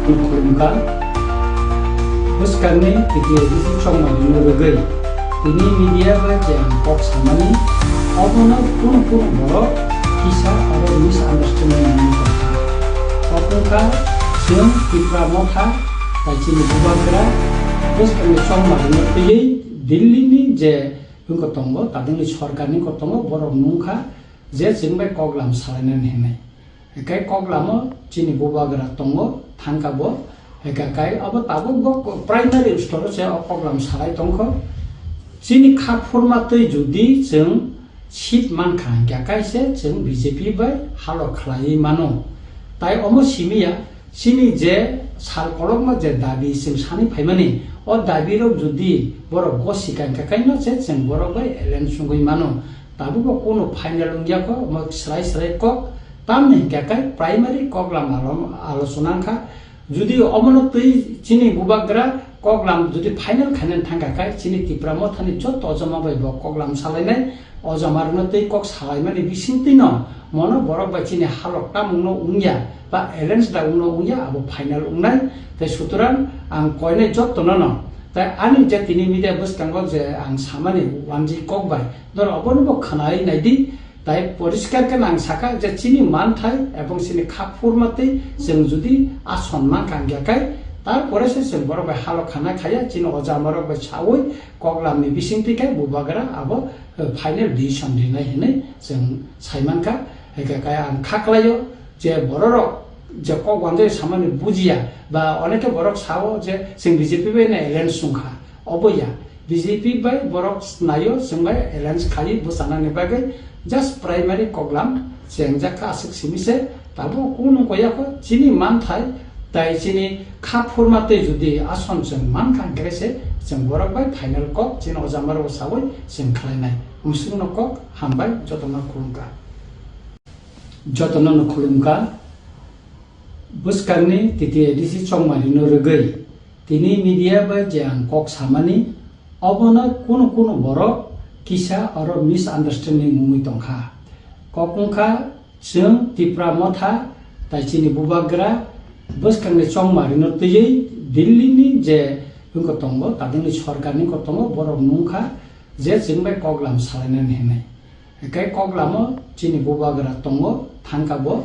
Kulumka Buskarni tiki edisi chongma nurugai tini media ba jang kok samani obono pun boro kisah aro misunderstanding ni kota opunka jeng tipra motha tajini bubagra buskarni chongma nurugai Delhi ni je ungko tongo tadini sorkar ni kotongo boro nungka je jengbai koglam salainen henai kai koglamo chini bubagra tongo thangkabo kai abo tabo primary store se koglam salai tongko chini khapurmatoi judi jeng sit mankha kai se jeng BJP bai halo khlai mano tai omo simia chini je sal kolokma je dabi sim sani phaimani o dabi rok judi boro gosikan kai no se jeng boro bai elen sungui mano tabu ko kono final ungya ko mo slai ko tamne kai primary koglam alochona kha যদি অমনতই চিনি বুবাগ্রা কগলাম যদি final খানেন থাঙ্গা কাই চিনি তিপ্রা মথানি যত অজমা বাইব কগলাম সালাইনাই অজমারনতই cock সালাইমানি বিসিংতি ন মন বরক by চিনি হালকটা মুনো উংয়া বা এলেন্স দা উনো উংয়া আবো ফাইনাল উংনাই তাই সুতরাং আং কয়নাই যত ন তাই আনি যে তিনি মিডিয়া বসকাঙ্গ যে আং সামানি ওয়ানজি কগবাই ধর অবনব খানাই নাইদি তাই পরিষ্কার কেন আং সাকা যে চিনি মান থাই এবং চিনি খাপুরমাতে जों जुदि आसनमान कांगियाखाय तारपरे से जों बरक हालो खाना खाया चिनि अजामरक बाय सावै कगलामनि बिसिंतिखाय बुबाग्रा आबो फाइनाल डिसिसन लिनाय हिनै जों साइमानखा एकाखाय आं खाख्लायो जे बररक जे कगवानजे सामानि बुजिया बा अनेके बरक सावो जे जों बीजेपी बायना एलायन्स सुंखा अबया बीजेपी बाय बरक नायो जों बाय एलायन्स खालि बुसानानि बागै जास्ट प्राइमारी कगलाम जों जाखा आसिक सिमिसे ताबो कोनो गयाखो चिनि मान थाय ताइ चिनि खाफुरमाते जुदि आसन जों मान खांग्रेसे जों बरक बाय फाइनाल कक चिनि अजामार सावै जों खालायनाय मुसुंग कक हामबाय जतन खुलुमका बुसकारनि तिति एडिसि चंमारि नरुगै तिनि मिडिया बाय जां कक सामानि अबना कोनो बरक किसा आरो मिसआन्डारस्टेन्डिं मुमि तंखा ककंखा जों तिप्रा मथा ताइचिनि बुबाग्रा बसकांनि चंमारिनो तयै दिल्लीनि जे ungko tongo tadini sorkarni kotongo borok nungkha je jengbai koglam salainen henai kai koglamo chini bubagra tongo thangkabo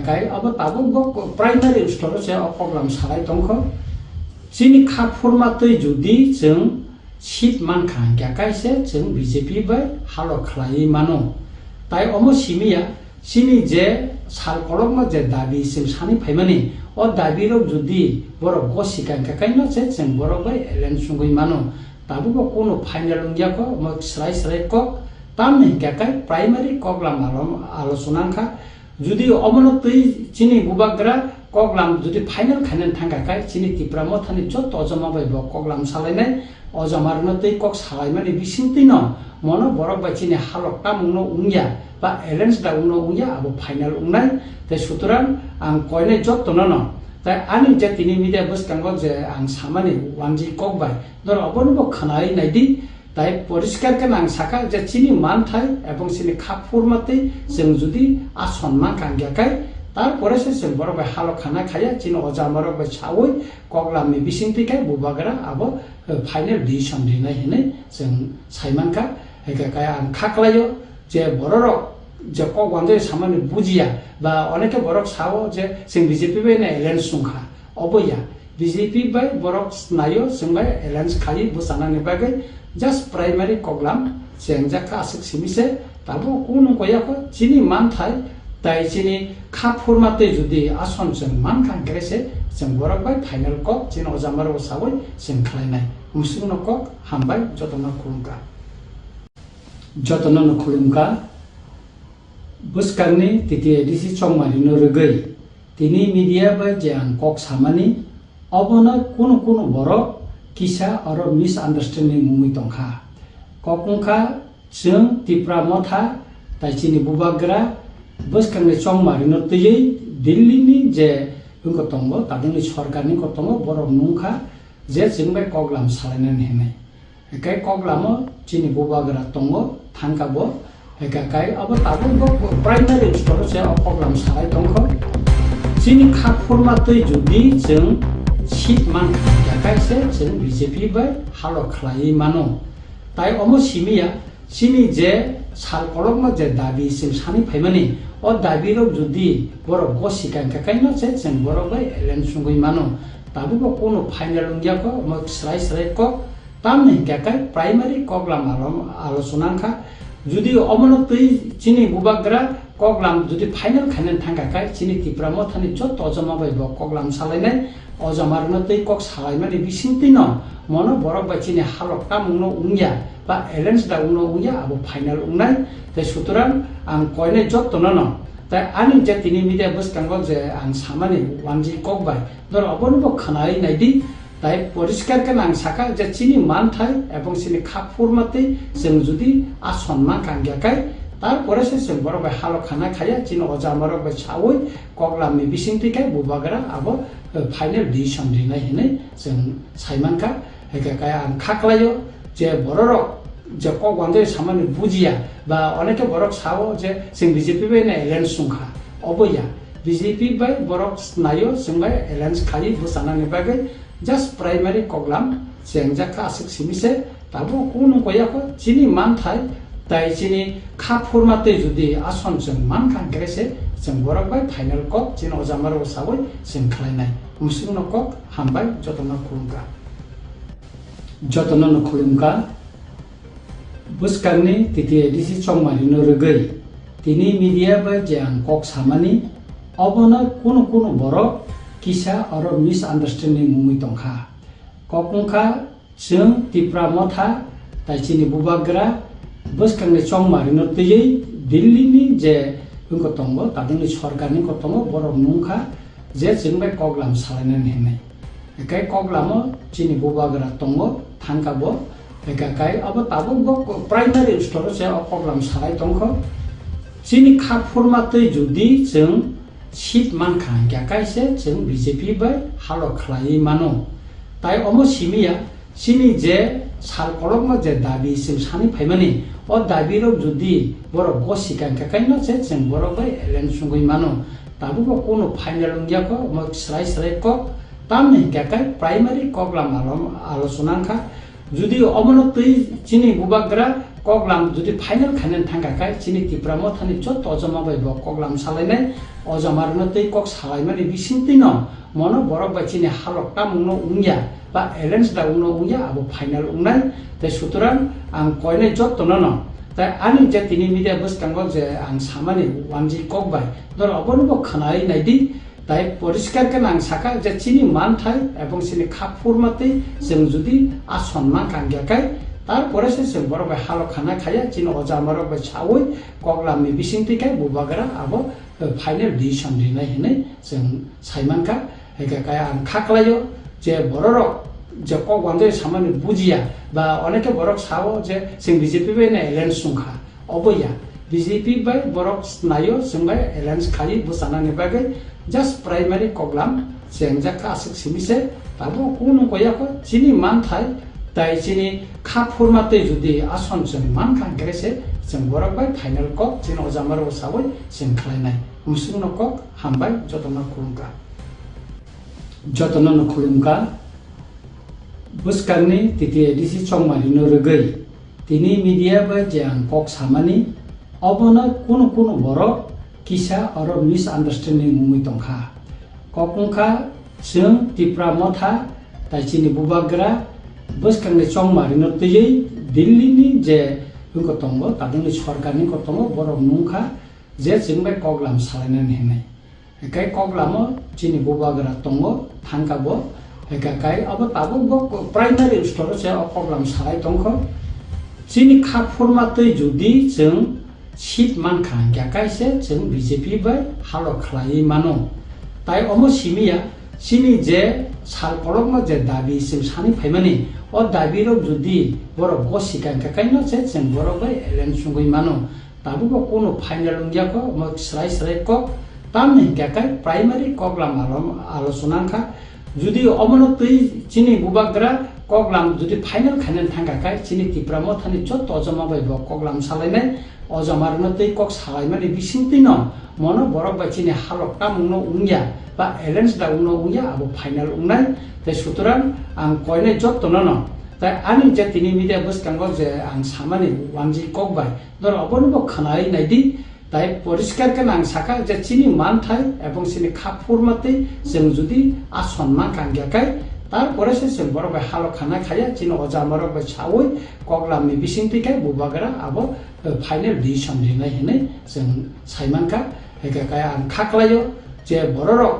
kai abo tabo primary store se koglam salai tongkho chini khapurmatoi judi जों sit mankha kai se जों BJP bai halo khlai mano tai omo simia chini je sal kolokma je dabi sim sani phaimani o dabi rok judi borok gosikan kai no se जों borok bai elen sungui mano tabu ko kono final ungya ko mo slai ko tamne kai primary koglam alochona kha judi omonotoi chini bubagra koglam judi final khanen thanga kai chini tipra mothani jot ojama bai bo koglam salainai অজামারনতই কক সালাইমানি বিসিংতি ন মন বরক by চিনি হালকটা মুনো উংয়া বা এলেন্স দা উনো উংয়া আবো final উংনাই তাই সুতরাং আং কয়নাই যত ন তাই আনি যে তিনি মিডিয়া বসকাঙ্গ যে আং সামানি ওয়ানজি কগবাই ধর অবনব খানাই নাইদি তাই পরিষ্কার কেন আং সাকা যে চিনি মান থাই এবং চিনি খাপুরমাতে जों जुदि आसनमान कांगियाखाय तारपरे से जों बरक बाय हालो खाना खाया चिनि अजामरक बाय सावै कगलामनि बिसिंतिखाय बुबाग्रा आबो फाइनाल डिसिसन लिनाय हिनै जों साइमानखा एकाखाय आं खाख्लायो जे बररक जे कगवानजे सामानि बुजिया बा अनेके बरक सावो जे जों BJP बायना एलायन्स सुंखा अबया BJP बाय बरक नायो जों बाय एलायन्स खालि बुसानानि बागै जास्ट प्राइमारी कगलाम जों जाखा आसिक सिमिसे ताबो कोनो गयाखो चिनि मान थाय ताइ चिनि खाफुरमाते जुदि आसन जों मान खांग्रेसे जों बरक बाय फाइनाल कक चिनि अजामार सावै जों खालायनाय मुसुंग कक हामबाय जतन खुलुमका बुसकारनि तिति एडिसि चंमारि नरुगै तिनि मिडिया बाय जां कक सामानि अबना कोनो बरक किसा आरो मिसआन्डारस्टेन्डिं मुमि तंखा ककंखा जों तिप्रा मथा ताइचिनि बुबाग्रा बसकांनि चंमारिनो तयै दिल्लीनि जे ungko tongo tadini sorkarni kotongo borok nungkha je jengbai koglam salainen henai kai koglamo chini bubagra tongo thangkabo kai abo tabo primary store se koglam salai tongkho chini khak formatoi jodi जों seat mankaise जों BJP bai halo khlai mano tai omo simia chini je sal kolokma je dabi sim sani phaimani o dabi rok jodi borok go sikan kakai no se जों borok bai elen sungui mano tabu ko kono final ungya ko mo srai ko tamni kakai primary koglam alochona kha যদি অমনতই চিনি বুবাগ্রা কগলাম যদি final খাইনান থাঙ্গাকাই চিনি ত্রিপুরা মথানি যত অজমা বাইব কগলাম সালাইনাই অজমারনতই cock সালাইমানি বিসিংতি ন মন বরক বা চিনি হালক তামুংনো উংয়া বা এলেন্স দা উংনো উংয়া আবো ফাইনাল উংনাই তাই সুতরাং আং কয়নে যত ন তাই আনি যে তিনি মিডিয়া বসকাঙ্গ যে আং সামানি ওয়ানজি ককবাই ধর অবনব খানাই নাইদি তাই পরিষ্কার কেন আং সাকা যে চিনি মান থাই এবং চিনি খাপ ফরমাতে जों যদি আসম্মান কাঙ্গাকাই তারপরে সে जों বড় বাই হালো খানা খাইয়া চিনি অজা মরক বাই সাওই কগলামনি বিসিংতিকাই বুবাগরা আবো ফাইনাল ডিসিশন দিনাই হিনে जों সাইমানকা হেকাকাই আং খাকলাयो যে বড়র যে কগওয়ানজে সামানি বুজিয়া বা অনেকে বড়ক সাও যে जों বিজেপি বাই না এলেন্স সুংখা অবয়া বিজেপি বাই বড়ক নাयो जों বাই এলেন্স খাই বুসানানি বাগै just primary koglam jengjakha asik simise tabo kono koyako chini man thai tai chini khap formate jodi ason जों man kan grese जों borok bai final kok chini ojamar osaboi जों khlainai musungno kok hambai jotona khulumka buskangni titi edisi chongmari no rugei tini media bai jang kok samani obona kono borok kisa aro misunderstanding mumui tongkha kokungkha जों ত্রিপুরা মথা তাইচিনি বুবাগ্রা বসকাংনি চংমারি no tei Delhi ni je ungko tongo tadungni sorkarni ko tongo borok nungkha je जों bai koglam salainani hinai ekai koglamo chini bubagra tongo thangkabo ekai abo tabo primary store se koglam salai tongkho chini khak formatoi jodi जों seat manka kaise जों BJP bai halo khlai mano tai omo simia chini je sal kolokma je dabi sim sani phaimani o dabi rok jodi borok go sikan kakai no se जों borok bai elen sungui mano tabu ko kono final ungya ko mo srai ko tamni kakai primary koglam alochona kha যদি অমনতই চিনি বুবাগ্রা কগলাম যদি final খাইনান থাঙ্গাকাই চিনি ত্রিপুরা মথানি যত অজমা বাইব কগলাম সালাইনাই অজমারনতই cock সালাইমানি বিসিংতি ন মন বরক বা চিনি হালক তামুংনো উংয়া বা এলেন্স দা উংনো উংয়া আবো ফাইনাল উংনাই তাই সুতরাং আং কয়নে যত ন তাই আনি যে তিনি মিডিয়া বসকাঙ্গ যে আং সামানি ওয়ানজি ককবাই ধর অবনব খানাই নাইদি তাই পরিষ্কার কেন আং সাকা যে চিনি মান থাই এবং চিনি খাপ ফরমাতে जों যদি আসম্মান কাঙ্গাকাই তারপরে সে जों বড় বাই হালো খানা খাইয়া চিনি অজা মরক বাই সাওই কগলামনি বিসিংতিকাই বুবাগরা আবো ফাইনাল ডিসিশন দিনাই হিনে जों সাইমানকা হেকাকাই আং খাকলাयो যে বড়রক যে কগওয়ানজে সামানি বুজিয়া বা অনেকে বড়ক সাও যে जों বিজেপি বাই না এলেন্স সুংখা অবয়া বিজেপি বাই বড়ক নাयो जों বাই এলেন্স খাই বুসানানি বাগै just primary koglam jengjakha asik simise tabo kono koyako chini man thai tai chini khap formate jodi ason जों man kan grese जों borok bai final kok chini ojamar osaboi जों khlainai musungno kok hambai jotona khulumka buskangni titi edisi chongmari no rugei tini media bai jang kok samani obona kono borok kisa aro misunderstanding mumui tongkha kokungkha जों ত্রিপুরা মথা তাইচিনি বুবাগ্রা বসকাংনি চংমারি no tei Delhi ni je ungko tongo tadungni sorkarni ko tongo borok nungkha je जों bai koglam salainani hinai ekai koglamo chini bubagra tongo thangkabo ekai abo tabo primary store se koglam salai tongkho chini khak formatoi jodi जों seat manka kaise जों BJP bai halo khlai mano tai omo simia chini je sal kolokma je dabi sim sani phaimani o dabi rok jodi borok go sikan kakai no se जों borok bai elen sungui mano tabu ko kono final ungya ko mo srai ko tamni kakai primary koglam alochona kha যদি অমনতই চিনি বুবাগ্রা কগলাম যদি final খাইনান থাঙ্গাকাই চিনি ত্রিপুরা মথানি যত অজমা বাইব কগলাম সালাইনাই अजामारनो तै कक सालायमानि बिसिंतिनो मनो बरक बाचिनि हालक तामुंनो उंया बा एलेन्स दा उंनो उंया आबो फाइनाल उंनाय तै सुतरां आं कयने जत्तनो ताई आनि जे तिनि मिडिया बसकांगो जे आं सामानि वानजि ककबाय दर अबनबो खनाय नायदि ताई परिष्कार के आं साका जे चिनि मानथाय एबं सिनि खाफुरमाते जों जुदि आसनमान कांगियाखाय तारपरे से जों बरक बाय हालक खाना खाया चिनि अजामारक बाय सावै कगलामनि बिसिंतिखाय बुबागरा आबो फाइनाल डिसिसन लिनाय हेनै जों साइमानका हेकाय आं खाख्लायो जे बररक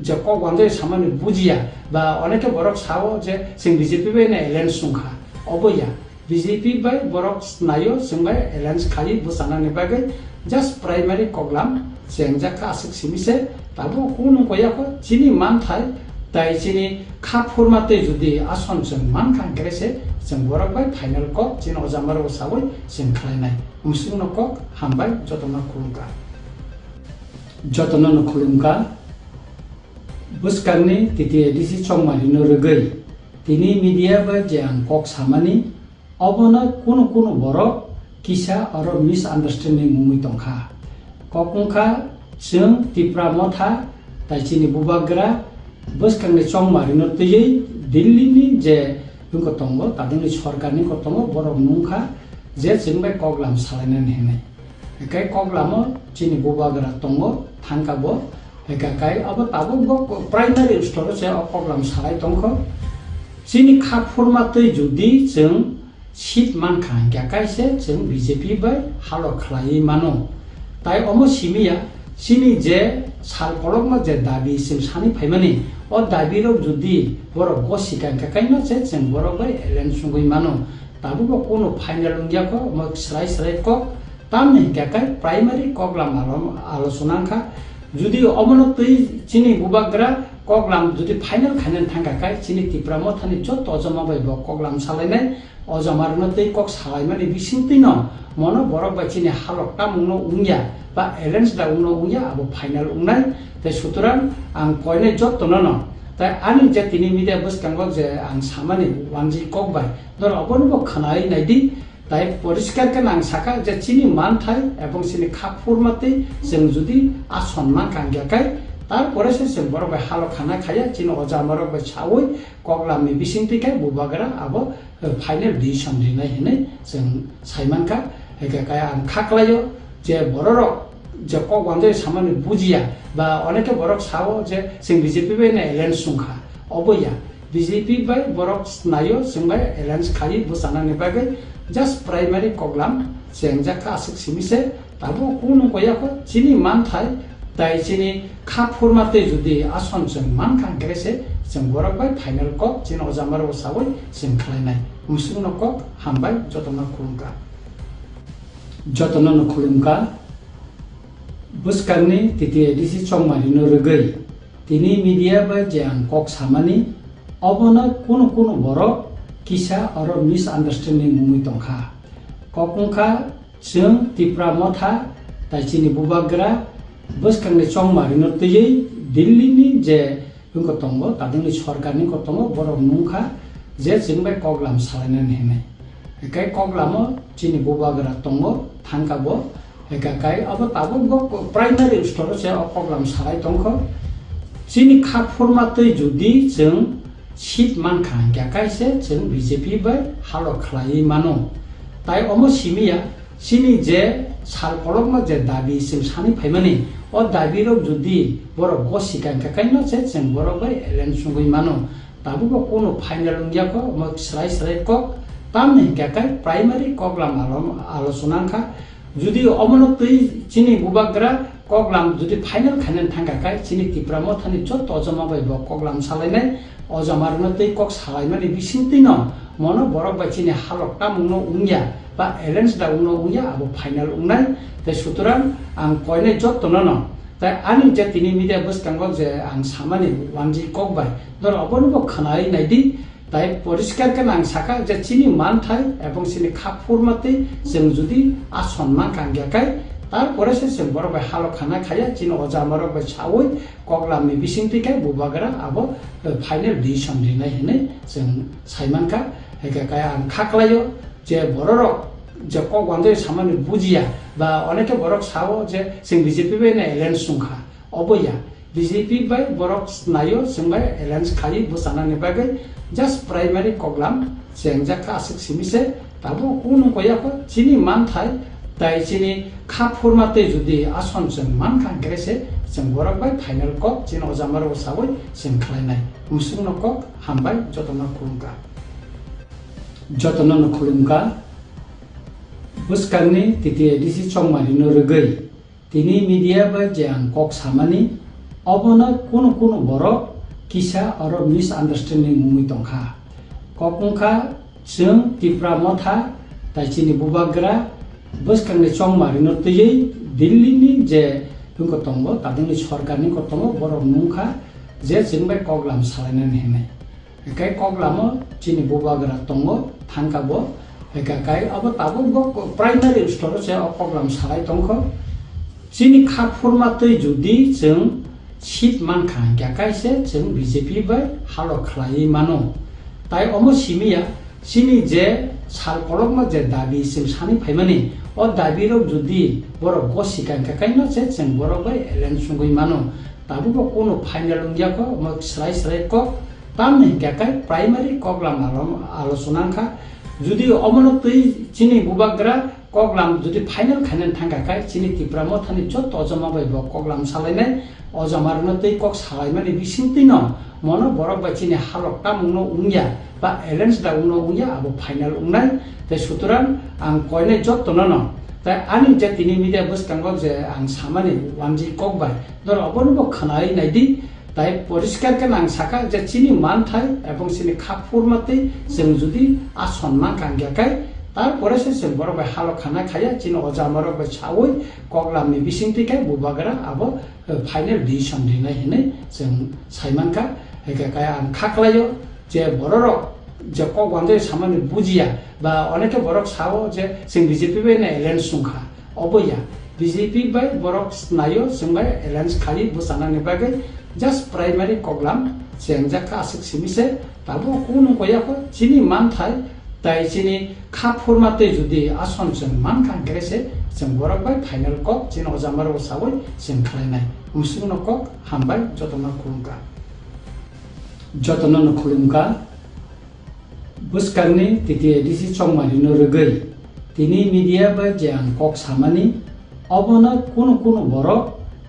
जे कक वानजै सामानि बुजिया बा अनेके बरक सावो जे जों बीजेपी बाय ने एलायन्स सुंखा अबया बीजेपी बाय बरक नायो जों बाय एलायन्स खालि बुसानानि बागै जस्ट प्राइमारी कगलाम जेंजाखा आसिक सिमिसे ताबो कुनु कयाखो चिनि मानथाय ताई चिनि खाफुरमाते जुदि आसन जों मान खांग्रेसे जों बरक बाय फाइनाल कक चिनि अजामारक सावै जों खालायनाय मुसुंनो कक हामबाय जतन खुलुमका बुसकांनि तिति एडिसि चंमारिनो रगै तिनि मीडिया बा जे आं कक सामानि अबनो कुनु बरक किसा और मिसआन्डारस्टेन्डिं मुङै दंखा ककंखा जों तिप्रा मथा ताइचिनि बुबाग्रा बुसकांनि चंमारिनो तयै दिल्लीनि जे बुंको दंगो तादिनि सरकारनि कतंगो बरक नुंखा जे जों बाय कगलाम सालायनानै हेनाय एकाय कगलामो चिनि बुबाग्रा दंगो थांकाबो एकाय अब ताबो प्राइमारी स्टोर से कगलाम सालाय दंखो चिनि खाफुरमातै जुदि जों सीट मानखा ग्याकायसे जों बीजेपी बाय हालो खलायै मानो ताई अमो सिमिया सिनि जे साल कलकमा जे दाबि जों सानि फाइमानि अ दाबिरक जुदि बरक गसिका ग्याकायनो से जों बरक बाय एलायन्स सुंगै मानो ताबो कोनो फाइनाल उंगियाखो मक स्राय क तामनि ग्याकाय प्राइमारी कगलाम आलोचनाखा जुदि अमनो तै चिनि बुबाग्रा कगलाम जुदि फाइनाल खानन थांगाखाय चिनि तिप्रा मथानि जत अजमा बाय कगलाम सालायनाय अजामारनो तै कक सालायमानि बिसिंतिनो मनो बरक बाय चिनि हालक तामुंनो उंया बा एलायन्स दा उंनो उंया आबो फाइनाल उंनाय तै सुतरां आं कयने जत्तनो ताई आनि जे तिनि मीडिया बसकांगो जे आं सामानि वानजि ककबाय दर अबनबो खनाय नायदि ताई परिष्कार के आं साका जे चिनि मानथाय एबं चिनि खाफुरमाते जों जुदि आसनमान कांगियाखाय तारपरे से जों बरक बाय हालक खाना खाया चिनि अजामारक बाय सावै कगलामनि बिसिंतिखाय बुबाग्रा आबो फाइनाल डिसिसन लिनाय हेनै जों साइमानका हेकाय आं खाख्लायो जे बररक जे कक वानजै सामानि बुजिया बा अनेके बरक सावो जे जों बीजेपी बाय ने एलायन्स सुंखा अबया बीजेपी बाय बरक नायो जों बाय एलायन्स खालि बुसानानि बागै जस्ट प्राइमारी कगलाम जेंजाखा आसिक सिमिसे ताबो कुनु कयाखो चिनि मानथाय ताई चिनि खाफुरमाते जुदि आसन जों मान खांग्रेसे जों बरक बाय फाइनाल कक चिनि अजामारक सावै जों खालायनाय मुसुंनो कक हामबाय जतन खुलुमका बुसकांनि तिति एडिसि चंमारिनो रगै तिनि मीडिया बा जे आं कक सामानि अबनो कुनु बरक किसा और मिसआन्डारस्टेन्डिं मुङै दंखा ककंखा जों तिप्रा मथा ताइचिनि बुबाग्रा बुसकांनि चंमारिनो तयै दिल्लीनि जे बुंको दंगो तादिनि सरकारनि कतंगो बरक नुंखा जे जों बाय कगलाम सालायनानै हेनाय एकाय कगलामो चिनि बुबाग्रा दंगो थांकाबो एकाय अब ताबो प्राइमारी स्टोर से कगलाम सालाय दंखो चिनि खाफुरमातै जुदि जों सीट मानखा ग्याकायसे जों बीजेपी बाय हालो खलायै मानो ताई अमो सिमिया सिनि जे साल कलकमा जे दाबि जों सानि फाइमानि अ दाबिरक जुदि बरक गसिका ग्याकायनो से जों बरक बाय एलायन्स सुंगै मानो ताबो कोनो फाइनाल उंगियाखो मक स्राय क तामनि ग्याकाय प्राइमारी कगलाम आलोचनाखा जुदि अमनो तै चिनि बुबाग्रा कगलाम जुदि फाइनाल खानन थांगाखाय चिनि तिप्रा मथानि जत अजमा बाय कगलाम सालायनाय अजामारनो तै कक सालायमानि बिसिंतिनो मनो बरक बाय चिनि हालक तामुंनो उंया बा एलायन्स दा उंनो उंया आबो फाइनाल उंनाय तै सुतरां आं कयने जत्तनो ताई आनि जे तिनि मीडिया बसकांगो जे आं सामानि वानजि ककबाय दर अबनबो खनाय नायदि ताई परिष्कार के आं साका जे चिनि मानथाय एबं चिनि खाफुरमाते जों जुदि आसनमान कांगियाखाय तारपरे से जों बरक बाय हालक खाना खाया चिनि अजामारक बाय सावै कगलामनि बिसिंतिखाय बुबाग्रा आबो फाइनाल डिसिसन लिनाय हेनै जों साइमानका हेकाय आं खाख्लायो जे बररक যে কক ওয়ানদে সামান্য বুঝিয়া বা অনেকে বরক সাও যে जों বিজেপি বাই না এলায়েন্স সুংখা অবয়া বিজেপি বাই বরক নাयो जों বাই এলায়েন্স খালি বুসানানি বাগै জাস্ট প্রাইমারি কগলাম जों জাকা আসিক সিমিসে তাবো কোন কয়াকো চিনি মান থাই তাই চিনি খা ফরমাতে যদি আসন जों মান খান গ্রেসে जों বরক বাই ফাইনাল কক চিন অজামার ওসাবই जों খালাইনাय মুসুং কক হামবাই যতনা খুলুমকা যতনা খুলুমকা बुस्कांनि तिथि एडिसि चंमारिनो रगै तिनि मीडिया बा जें कक सामानि अबनो कुनु कुनु बरक किसा आरो मिस आन्डारस्टेन्डिं मुमि तंखा ककंखा जों तिप्रा मथा ताइचिनि बुबाग्रा बुस्कांनि चंमारिनो तयै दिल्लीनि जे बुंको तंगो तादिनि सरकारनि कतंगो बरक मुंखा जे जों बाय कगलाम सालायनानै हेनाय एकाय कगलामो चिनि बुबाग्रा तंगो थांकाबो एकाय अब ताबो प्राइमारि स्टोर से कगलाम सालाय तंखो चिनि खाफुरमातै जुदि जों सीट मानखा गाकायसे जों बीजेपी बाय हालो खलायै मानो ताइ अमो सिमिया चिनि जे साल कलकमा जे दाबि जों सानि फाइमानि अ दाबिरो जुदि बर गसिका गाकायनो से जों बर बाय एलेन सुंगै मानो ताबो कोनो फाइनाल उंगियाको म स्राय स्राय को तामनि गाकाय प्राइमारि कगलाम आलोचनाखा जुदि अमनतै चिनि बुबाग्रा कगलाम जुदि फाइनाल खायनानै थांगाखाय चिनि तिप्रा मथानि जत अजमा बायबो कगलाम सालायनाय अजमारनतै कक सालायमानि बिसिंतिन मन बरक बा चिनि हालकता मुंनो उंगिया बा एलेन्स दा उंनो उंगिया अब फाइनाल उंनाय ते सुतरां आं कयनाय जत न ताइ आनि जे तिनि मिडिया बुस्कांगो जे आं सामानि वानजि ककबाय दर अबनबो खनाय नायदि ताइ परिष्कार के नां साका जे चिनि मान थाय एबं चिनि खाफुरमातै जों जुदि आसन मान कांगियाखाय तार परेसे जों बरक बाय हालो खाना खाया चिनि अजामारक बाय सावै कगलामनि बिसिंतिखाय बुबाग्रा अब फाइनाल डिसिसन दिनाय हेनै जों साइमानका एकाय आं खाख्लायो जे बरर जे कक वानदे सामानि बुजिया बा अनेके बरक सावो जे जों बीजेपी बाय ना एलायन्स सुंखा अबया बीजेपी बाय बरक नायो जों बाय एलायन्स खालि बुसानानि बागै जास्ट प्राइमारि कगलाम जों जाका आसिक सिमिसे ताबो कोनो कयाको चिनि मान थाय ताइ चिनि खाफुरमातै जुदि आसन जों मान खान ग्रेसे जों बरक बाय फाइनाल कक चिन अजामार ओसाबै जों खालायनाय मुसुं कक हामबाय जतना खुलुमका बुस्कांनि तिथि एडिसि चंमारिनो रगै तिनि मीडिया बा जें कक सामानि अबनो कुनु कुनु बरक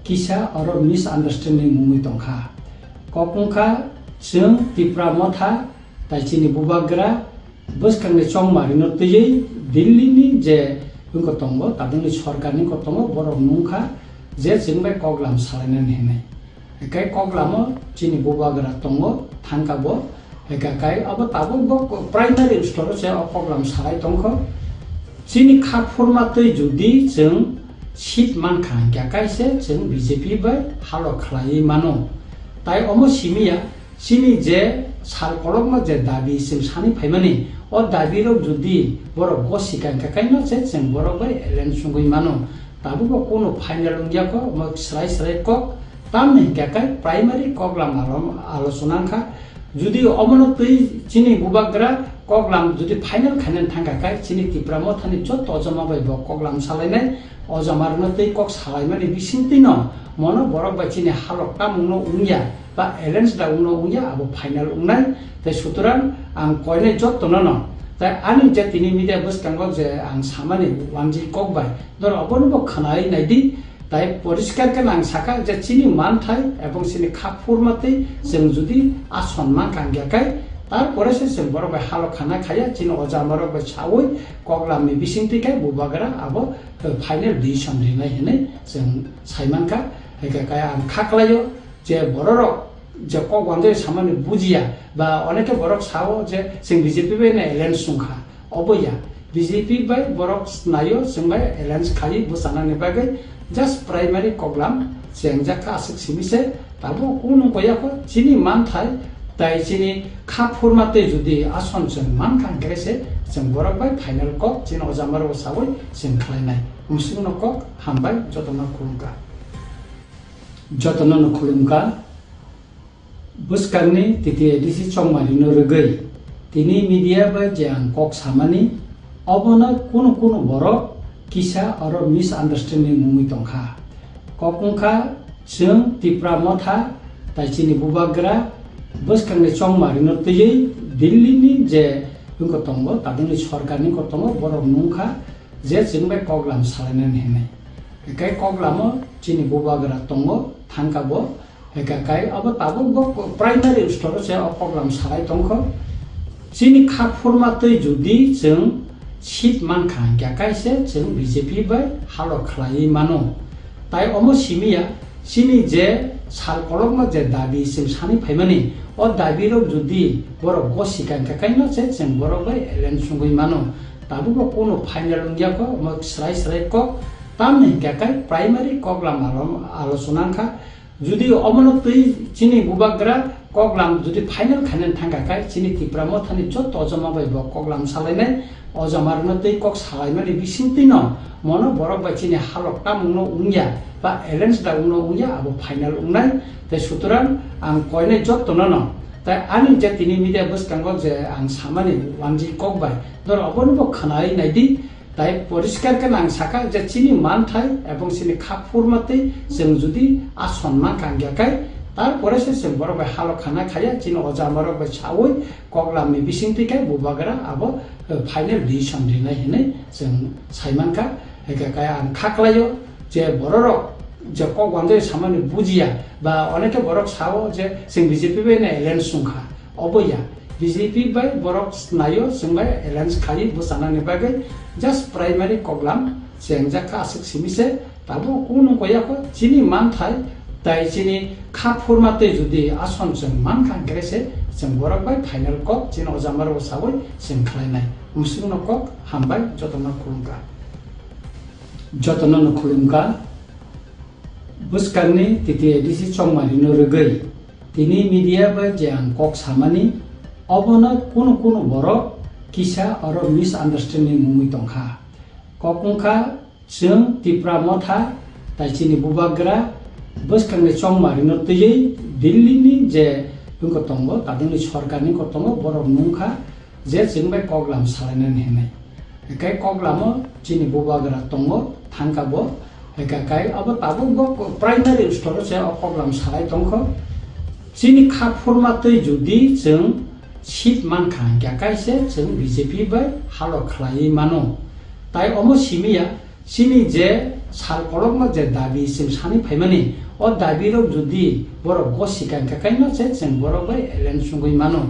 किसा आरो मिस आन्डारस्टेन्डिं मुमि तंखा ककंखा जों तिप्रा मथा ताइचिनि बुबाग्रा बुस्कांनि चंमारिनो तयै दिल्लीनि जे बुंको तंगो तादिनि सरकारनि कतंगो बरक मुंखा जे जों बाय कगलाम सालायनानै हेनाय एकाय कगलामो चिनि बुबाग्रा तंगो थांकाबो एकाय अब ताबो प्राइमारि स्टोर से कगलाम सालाय तंखो चिनि खाफुरमातै जुदि जों सीट मानखा गाकायसे जों बीजेपी बाय हालो खलायै मानो ताइ अमो सिमिया चिनि जे साल कलकमा जे दाबि जों सानि फाइमानि अ दाबिरो जुदि बर गसिका गाकायनो से जों बर बाय एलेन सुंगै मानो ताबो कोनो फाइनाल उंगियाको म स्राय स्राय कक तामनि गाकाय प्राइमारि कगलाम आलोचनाखा जुदि अमनतै चिनि बुबाग्रा कगलाम जुदि फाइनाल खायनानै थांगाखाय चिनि तिप्रा मथानि जत अजमा बायबो कगलाम सालायनाय अजमारनतै कक सालायमानि बिसिंतिन मन बरक बाय चिनि हालकता मुंनो उंगिया बा एलेन्स दा उंनो उंगिया अब फाइनाल उंनाय ते सुतरां आं कयनाय जत न ताइ आनि जे तिनि मिडिया बुस्कांगो जे आं सामानि वानजि ककबाय दर अबनबो खनाय नायदि ताइ परिष्कार के नां साका जे चिनि मान थाय एबं चिनि खाफुरमातै जों जुदि आसन मान कांगियाखाय तार परेसे जों बरक बाय हालो खाना खाया चिनि अजामारक बाय सावै कगलामनि बिसिंतिखाय बुबाग्रा अब फाइनाल डिसिसन दिनाय हेनै जों साइमानका एकाय आं खाख्लायो जे बरर जे कक वानदे सामानि बुजिया बा अनेके बरक सावो जे जों बीजेपी बाय ना एलायन्स सुंखा अबया बीजेपी बाय बरक नायो जों बाय एलायन्स खालि बुसानानि बागै जास्ट प्राइमारि कगलाम जों जाका आसिक सिमिसे ताबो कोनो कयाको चिनि मान थाय ताइ चिनि खाफुरमातै जुदि आसन जों मान खान ग्रेसे जों बरक बाय फाइनाल कक चिन अजामार ओसाबै जों खालायनाय मुसुं कक हामबाय जतना खुलुमका बुस्कांनि तिथि एडिसि चंमारिनो रगै तिनि मीडिया बा जें कक सामानि अबनो कुन बरक किसा आरो मिसआन्डारस्टेन्डिं मुङै दंखा ककंखा जों तिप्रा मथा ताइचिनि बुबाग्रा बसखांनि चंमारिनो तयै दिल्लीनि जे बुंखो दंबो तादिनि सरकारनि कतंबो बरक नुंखा जे जोंबाय कगलाम सालायनानै हेनाय एकाय कगलामो चिनि बुबाग्रा दंबो थांकाबो एकाय अब ताबो प्राइमारि स्टोर से कगलाम सालाय दंखो चिनि खाफुरमा तै जुदि जों सीट मानखा ग्याकायसे जों बीजेपी बाय हालो खलायै मानो ताइ अमो सिमिया सिनि जे साल कलकमा जे दाबि जों सानै फाइमानि अ दाबिरो जुदि बर गसिकान काकायनो जे जों बर बाय एलेन सुंगै मानो ताबुबो कोनो फाइनाल उंगियाको म स्राय को तामने ग्याकाय प्राइमारि कगलाम आलोचनाखा जुदि अमनो तै चिनि बुबाग्रा कगलाम जुदि फाइनाल खानेन थांगाकाय चिनि तिप्रा मथानि जत अजमा बाय कगलाम सालायनाय अजमारनो तै कक सालायनानै बिसिंतिन मनो बरक बाय चिनि हालक तामुंनो उंगिया बा एलेन्स दा उंनो उंगिया अब फाइनाल उंनाय ते सुतरां आं कयनाय जत्तनो न ताइ आनि जे तिनि मिडिया बसकांगो जे आं सामानि वानजि कक बाय दर अबनबो खनाय नायदि ताइ परिष्कार के आं साका जे चिनि मानथाय एबं चिनि खाफुरमाते जों जुदि आसनमान कांगियाकाय तारपरे से जों बरक बाय हालक खाना खाया चिनि अजामरक बाय सावै कगलामनि बिसिंतिकाय बुबाग्रा अब फाइनल डिसिसन दिनाय हेने जों साइमानका एकाकाय आं खाख्लायो जे बरर जे कगवानजै सामानि बुजिया बा अनेके बरक सावो जे जों बीजेपी बाय ने एलेन्स सुंखा अबया बीजेपी बाय बरक नायो जों बाय एलेन्स खायि बुसानानि बागै जस्ट प्राइमारि कगलाम जेंजाखा आसक सिमिसे ताबो कोनो कयाको चिनि मानथाय ताइ चिनि खाफुरमाते जुदि आसन जों मानखा ग्रेसे जों बरक बाय फाइनल कक चिन अजामार सावै जों खालायनाय मुसुंनो कक हामबाय जतन खुलुमका बुसकांनि तिति एडिसि चंमारिनो रगै तिनि मीडिया बाय जे आं कक सामानि अबनो कुन बरक किसा आरो मिसआन्डारस्टेन्डिं मुङै दंखा ककंखा जों तिप्रा मथा ताइचिनि बुबाग्रा बसखांनि चंमारिनो तयै दिल्लीनि जे बुंखो दंबो तादिनि सरकारनि कतंबो बरक नुंखा जे जोंबाय कगलाम सालायनानै हेनाय एकाय कगलामो चिनि बुबाग्रा दंबो थांकाबो एकाय अब ताबो प्राइमारि स्टोर से कगलाम सालाय दंखो चिनि खाफुरमाते जुदि जों सीट मानखा ग्याकायसे जों बीजेपी बाय हालो खलायै मानो ताइ अमो सिमिया सिनि जे साल कलकमा जे दाबि जों सानै फाइमानि अ दाबिरो जुदि बर गसिकान काकायनो जे जों बर बाय एलेन सुंगै मानो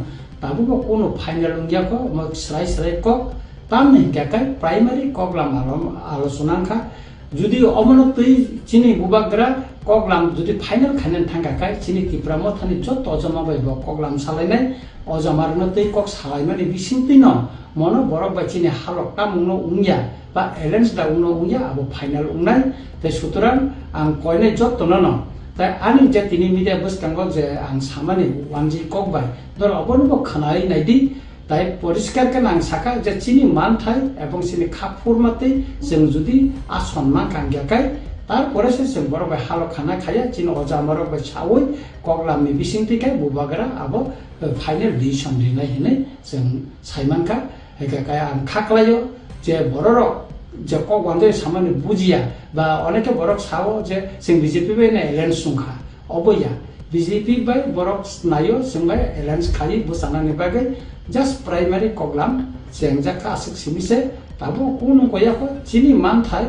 ताबुबो कोनो फाइनाल उंगियाको म स्राय को तामने ग्याकाय प्राइमारि कगलाम आलोचनाखा जुदि अमनो तै चिनि बुबाग्रा कगलाम जुदि फाइनाल खानेन थांगाकाय चिनि तिप्रा मथानि जत अजमा बाय कगलाम सालायनाय अजमारनो तै कक सालायनानै बिसिंतिन मनो बरक बाय चिनि हालक तामुंनो उंगिया बा एलेन्स दा उंनो उंगिया अब फाइनाल उंनाय ते सुतरां आं कयनाय जत्तनो न ताइ आनि जे तिनि मीडिया बसकांगो जे आं सामानि वानजि कक बाय दर अबनबो खनाय नायदि ताइ परिष्कार के आं साका जे चिनि मानथाय एबं चिनि खाफुरमाते जों जुदि आसनमान कांगियाकाय तारपरे से जों बरक बाय हालक खाना खाया चिनि अजामरक बाय सावै कगलामनि बिसिंतिकाय बुबाग्रा अब फाइनल डिसिसन दिनाय हेने जों साइमानका एकाकाय आं खाख्लायो जे बरर जे कगवानजै सामानि बुजिया बा अनेके बरक सावो जे जों बीजेपी बाय ने एलेन्स सुंखा अबया बीजेपी बाय बरक नायो जों बाय एलेन्स खायि बुसानानि बागै जस्ट प्राइमारि कगलाम जेंजाखा आसक सिमिसे ताबो कोनो कयाको चिनि मानथाय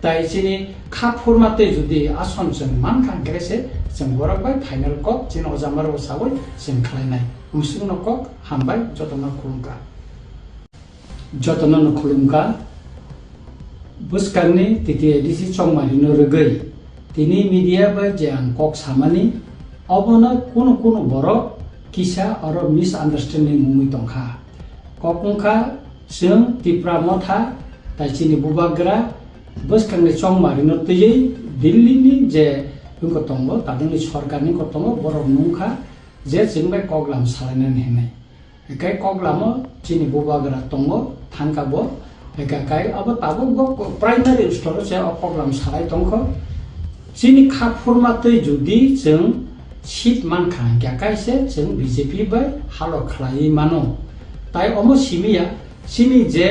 ताइ चिनि खाफुरमाते जुदि आसन जों मानखा ग्रेसे जों बरक बाय फाइनाल कक चिन अजामार सावै जों खालायनाय मुसुंनो कक हामबाय जतन खुलुमका बुसकांनि तिति एडिसि चंमारिनो रगै तिनि मीडिया बाय जे आं कक सामानि अबनो कुन बरक किसा आरो मिसआन्डारस्टेन्डिं मुङै दंखा ककंखा जों तिप्रा मथा ताइचिनि बुबाग्रा बसखांनि चंमारिनो तयै दिल्लीनि जे बुंखो दंबो तादिनि सरकारनि कतंबो बरक नुंखा जे जोंबाय कगलाम सालायनानै हेनाय एकाय कगलामो चिनि बुबाग्रा दंबो थांकाबो एकाकाय अब ताबो प्राइमारि स्टोर से कगलाम सालाय दंखो चिनि खाफुरमाते जुदि जों सीट मानखा ग्याकायसे जों बीजेपी बाय हालो खलायै मानो ताइ अमो सिमिया सिनि जे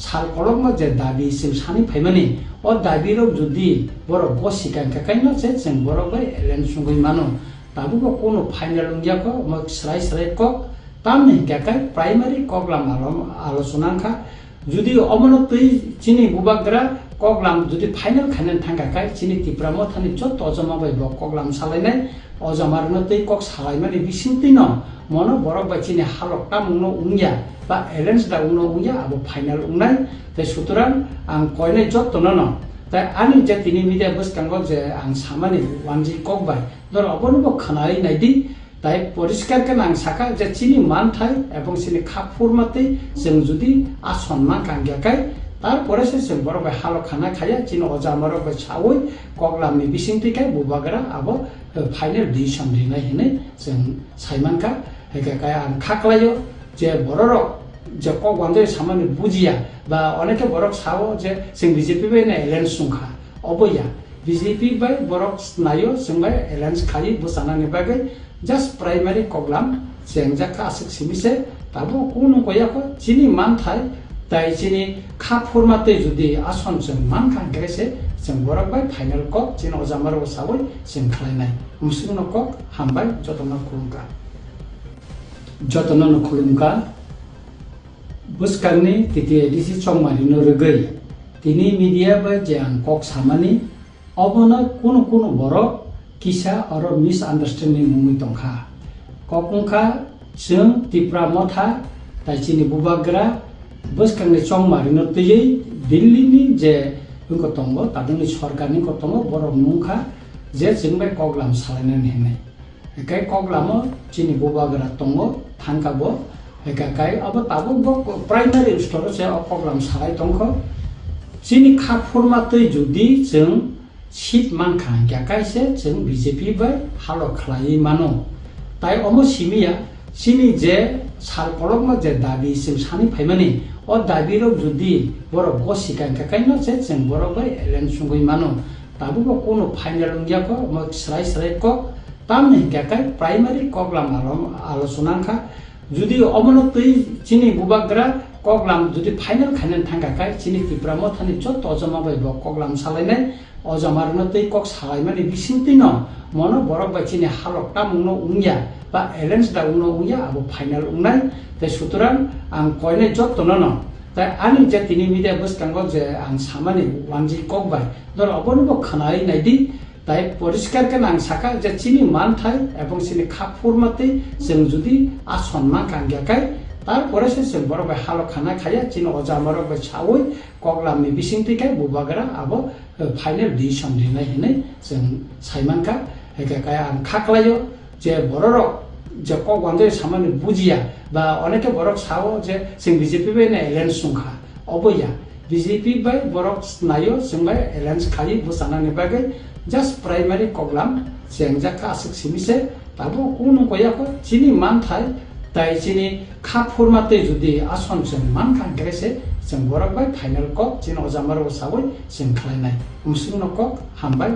साल कलम जे दाबी जों सानि फाइमानि अ दाबिरक जुदि बरक ग सिगां काकाइनो जे जों बरक बाय एलेन सुंगै मानो ताबुको कोनो फाइनल उंगियाको म स्राय स्राय क तामनि काकाइ प्राइमारी कगलाम आलोचनाखा जुदि अमनतै चिनि बुबाग्रा कगलाम जुदि फाइनल खानन थांगाकाय चिनि तिप्रामो थानि जत अजमा बाय कगलाम सालायनाय अजमारनतै कक सालायमानि बिसिंतिन मनो बरक बाय चिनि हालकता मुंनो उंगिया बा एलेन्स दा उंनो उंगिया आबो फाइनल उंनाय ते सुतरां आं कयनाय जत नन ताइ आनि जे तिनि मिडिया बसकांगक जे आं सामानि वानजि ककबाय दर अबनबो खनाय नायदि ताइ परिष्कार के आं साका जे चिनि मानथाय एबं चिनि खाफुरमातै जों जुदि आसनमान कांगियाकाय तारपरे से जों बरक बाय हाल खाना खाया चिनि अजामारक बाय सावै कगलामनि बिसिंतिकाय बुबाग्रा आबो फाइनल डिसिसन दिनाय हिनै जों साइमानका हेकाकाय आं खाख्लायो जे बररक जे कगवान्दे सामानि बुजिया बा अनेके बरक सावो जे जों बीजेपी बाय एलायन्स सुंखा अबया बीजेपी बाय बरक नायो जों बाय एलायन्स खालि बुसानानि बागै जस्ट प्राइमारी कगलाम जों जाखा आसक सिमिसे ताबो कोनो गयाखो चिनि मानथाय ताइ चिनि खाफुरमातै जुदि आसन जों मान खांग्रेसे जों बरक बाय फाइनल कक चिनि अजामार सावै जों खालायनाय मुसुनो कक हामबाय जतन खुलुमका जतन खुलुमका बुसकांनि तिति एडिसि चंमारिनो रगै तिनि मीडिया बाय जां कक सामानि अबना कोनो बरक किसा और मिस अंडरस्टैंडिंग मुमि तंखा ककंखा जों तिप्रा मथा ताइचिनि बुबाग्रा बसकांनि चंमारिनो तयै दिल्लीनि जे उनको तंगो तादुनि सरकारनि को तंगो बरक मुंखा जे जों बाय कगलाम सालायनानै हेनाय एकाय कगलामो चिनि बुबाग्रा तंगो थांकाबो एकाय अब ताबो प्राइमारी स्टोर से कगलाम सालाय तंखो चिनि खाफुरमातै जुदि जों सीट मानखा ग्याकाइसे जों बीजेपी बाय हालो खलाय मानो ताइ अमो सिमिया चिनि जे साल कलम जे दाबि जों सानि फाइमानि अ दाबिरक जुदि बरक ग सिगां काकाइनो जे जों बरक बाय एलेन सुंगै मानो ताबुको कोनो फाइनल उंगियाको म स्राय स्राय क तामनि ग्याकाइ प्राइमारी कगलाम आलोचनाखा जुदि अमनतै चिनि बुबाग्रा कगलाम जुदि फाइनल खानन थांगाकाय चिनि तिप्रामो थानि जत अजमा बाय कगलाम सालायनाय अजमारनतै कक सालायमानि बिसिंतिन मनो बरक बाय चिनि हालकता मुंनो उंगिया बा एलेन्स दा उंनो उंगिया आबो फाइनल उंनाय ते सुतरां आं कयनाय जत नन ताइ आनि जे तिनि मीडिया बसकांगक जे आं सामानि वानजि ककबाय दर अबनबो खनाय नायदि ताइ परिष्कार के आं साका जे चिनि मानथाय एबं चिनि खाफुरमातै जों जुदि आसनमान कांगियाकाय तारपरे से जों बरक बाय हाल खाना खाया चिनि अजामारक बाय सावै कगलामनि बिसिंतिकाय बुबाग्रा आबो फाइनल डिसिसन दिनाय हिनै जों साइमानका हेकाकाय आं खाख्लायो जे बररक जे कगवान्दे सामानि बुजिया बा अनेके बरक सावो जे जों बीजेपी बाय एलायन्स सुंखा अबया बीजेपी बाय बरक नायो जों बाय एलायन्स खालि बुसानानि बागै जस्ट प्राइमारी कगलाम जों जाखा आसक सिमिसे ताबो कोनो गयाखो चिनि मानथाय ताइ चिनि खाफुरमातै जुदि आसन जों मान खांग्रेसे जों बरक बाय फाइनल कक चिनि अजामार सावै जों खालायनाय मुसुनो कक हामबाय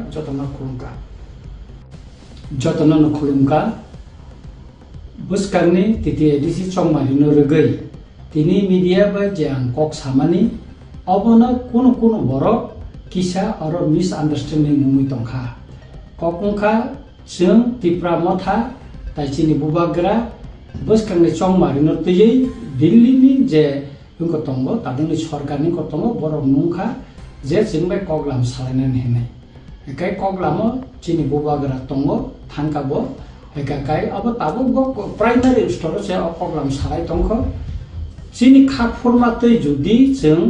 जतन खुलुमका बुसकांनि तिति एडिसि चंमारिनो रगै तिनि मीडिया बाय जां कक सामानि अबना कोनो बरक किसा और मिस अंडरस्टैंडिंग मुमि तंखा ककंखा जों तिप्रा मथा ताइचिनि बुबाग्रा बसकांनि चंमारिनो तयै दिल्लीनि जे उनको तंगो तादुनि सरकारनि को तंगो बरक मुंखा जे जों बाय कगलाम सालायनानै हेनाय एकाय कगलामो चिनि बुबाग्रा तंगो थांकाबो एकाय अब ताबो प्राइमारी स्टोर से कगलाम सालाय तंखो चिनि खाफुरमातै जुदि जों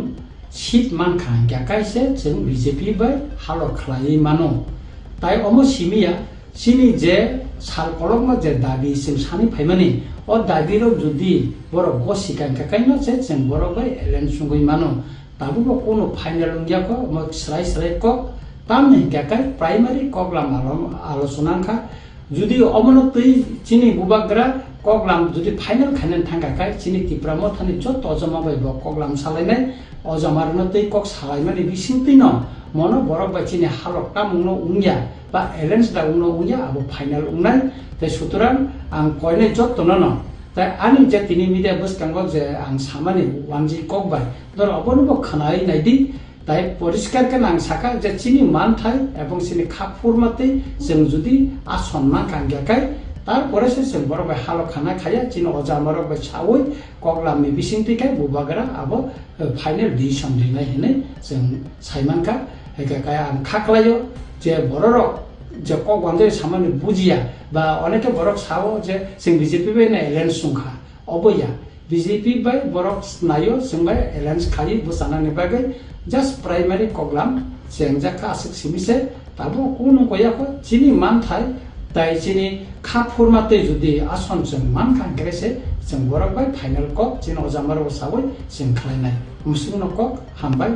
सीट मानखा ग्याकाइसे जों बीजेपी बाय हालो खलाय मानो ताइ अमो सिमिया चिनि जे साल कलम जे दाबि जों सानि फाइमानि अ दाबिरक जुदि बरक ग सिगां काकाइनो जे जों बरक बाय एलेन सुंगै मानो ताबुको कोनो फाइनल उंगियाको म स्राय स्राय क तामनि ग्याकाइ प्राइमारी कगलाम आलोचनाखा जुदि अमनतै चिनि बुबाग्रा कगलाम जुदि फाइनल खानन थांगाकाय चिनि तिप्रामो थानि जत अजमा बाय कगलाम सालायनाय अजमारनतै कक सालायमानि बिसिंतिन मनो बरक बाय चिनि हालकता मुंनो उंगिया बा एलेन्स दा उंनो उंगिया आबो फाइनल उंनाय ते सुतरां आं कयनाय जत नन তাই আনি যে তিনি মিডিয়া বসকাঙ্গ যে আং সামানি ওয়ানজি ককবাই ধর অবনব খানাই নাইদি তাই পরিষ্কার কেন আং সাকা যে চিনি মান থাই এবং চিনি খাপুরমাতে जों जुदि আসন্মান কাঙ্গাকাই তারপরে जों বড় হালো খানা খাইয়া চিনি অজামারক বাই সাওই কগলামনি বিসিংতিকাই বুবাগরা আবো ফাইনাল ডিসিশন দিনাই হেনে जों সাইমানকা হেকাকাই আং খাকলাयो যে বড়রক যে কগবান্দে সামান্য বুজিয়া বা অনেকে বরক সাও যে जों বিজেপি বাই না এলায়েন্স সুংখা অবয়া বিজেপি বাই বরক নাयो जों বাই এলায়েন্স খালি বুসানানি বাগै জাস্ট প্রাইমারি কগলাম जों जाखा आसक सिमिसे ताबो कोनो गयाखो चिनि मान थाय ताइ चिनि खाफुरमाते जुदि आसन जों मान खांग्रेसे जों बरक बाय फाइनल कक चिन अजामार सावै जों खालायनाय मुसुंनो कक हामबाय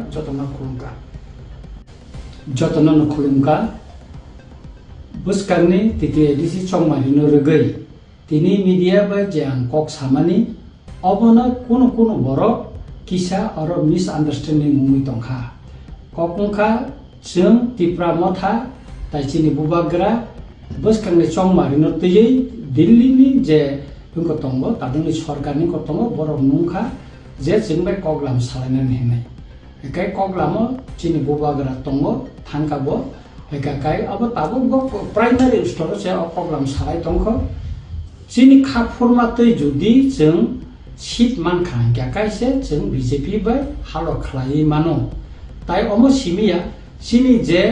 जतन खुलुमका बुसकांनि तिति एडिसि चंमारिनो रगै तिनि मीडिया बाय जां कक सामानि अबनो कोनो बरक किसा और मिसआन्डारस्टेन्डिं मुमि तंखा ककंखा जों तिप्रा मथा ताइचिनि बुबाग्रा बसकांनि चंमारिनो तयै दिल्लीनि जे बुंको तंगो तादुंनि सरकारनि कतंगो बरक नुंखा जे जों बे कगलाम सालायनानै हेनाय एकाय कगलामो चिनि बुबाग्रा तंगो थांकाबो एकाय अब ताबो प्राइमारि स्टोर से कगलाम सालाय तंखो चिनि खाफुरमातै जुदि जों सीट मानखा ग्याकायसे जों बीजेपी बाय हालो खलायै मानो ताइ अमो सिमिया सिनि जे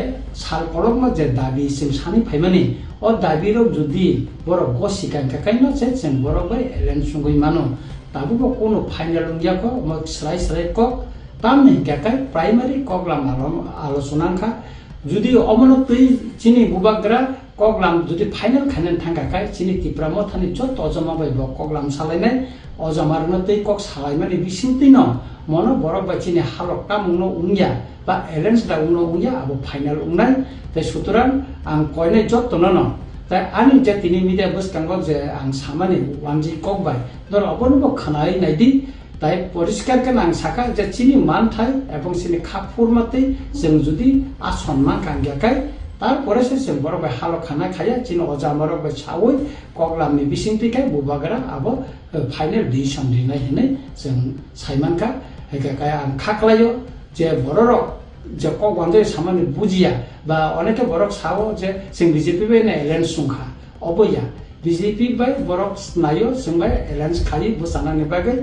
साल कलकमा जे दाबि जों सानि फाइमानि अ दाबिरक जुदि बरक गसिकान काकायनो से जों बरक बाय एलायन्स सुंगै मानो ताबो कोनो फाइनाल उंगियाको म स्राय क तामनि ग्याकाय प्राइमारि कगलाम आलोचनाखा जुदि अमनो तै चिनि बुबाग्रा कगलाम जुदि फाइनाल खानन थांगाकाय चिनि तिप्रा मथानि जत अजमा बाय कगलाम सालायनाय अजामारनो तै कक सालायमानि बिसिंतिन मनो बरक बाय चिनि हालकता मुंनो उंगिया बा एलायन्स दा उंनो उंगिया अब फाइनाल उंनाय ताइ सुतरां आं कयनाय जतन ताइ आनि जे तिनि मिडिया बसकांगो जे आं सामानि वानजि ककबाय दर अबनबो खानाय नायदि ताइ परिष्कार केन आं साका जे चिनि मान थाय एबं चिनि खाफुरमाते जों जुदि आसनमान कांगियाकाय तारपरे जों बरक हालो खाना खाया चिन अजामारक सावै कगलामनि बिसिंतिकाय बुबागरा अब फाइनाल डिसिशन दिनाय हेने जों साइमानका हेकाकाय आं खाकलायो जे बररक जे कगबान्दे सामान्य बुजिया बा अनेके बरक सावो जे जों बीजेपी बाय ना एलायन्स सुंखा अबया बीजेपी बाय बरक नायो जों बाय एलायन्स खालि बुसानानि बागै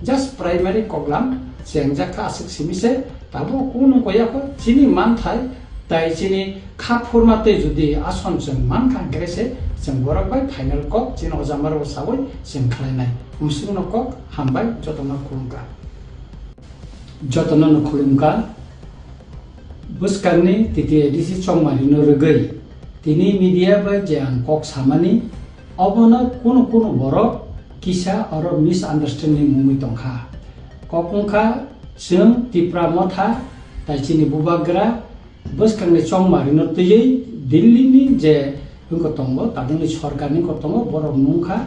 जास्ट प्राइमारि कगलाम जों जाखा आसक सिमिसे ताबो कोनो गयाखो चिनि मान थाय ताइ चिनि खाफुरमाते जुदि आसन जों मान खांग्रेसे जों बरक बाय फाइनाल कक चिन अजामार सावै जों खालायनाय मुसुंनो कक हामबाय जतन खुलुमका बुसकांनि तिति एडिसि चंमारिनो रगै तिनि मीडिया बाय जां कक सामानि अबनो कोनो बरक किसा और मिसआन्डारस्टेन्डिं मुमि तंखा ककंखा जों तिप्रा मथा ताइचिनि बुबाग्रा बसकांनि चंमारिनो तयै दिल्लीनि जे बुंको तंगो तादुंनि सरकारनि कतंगो बरक नुंखा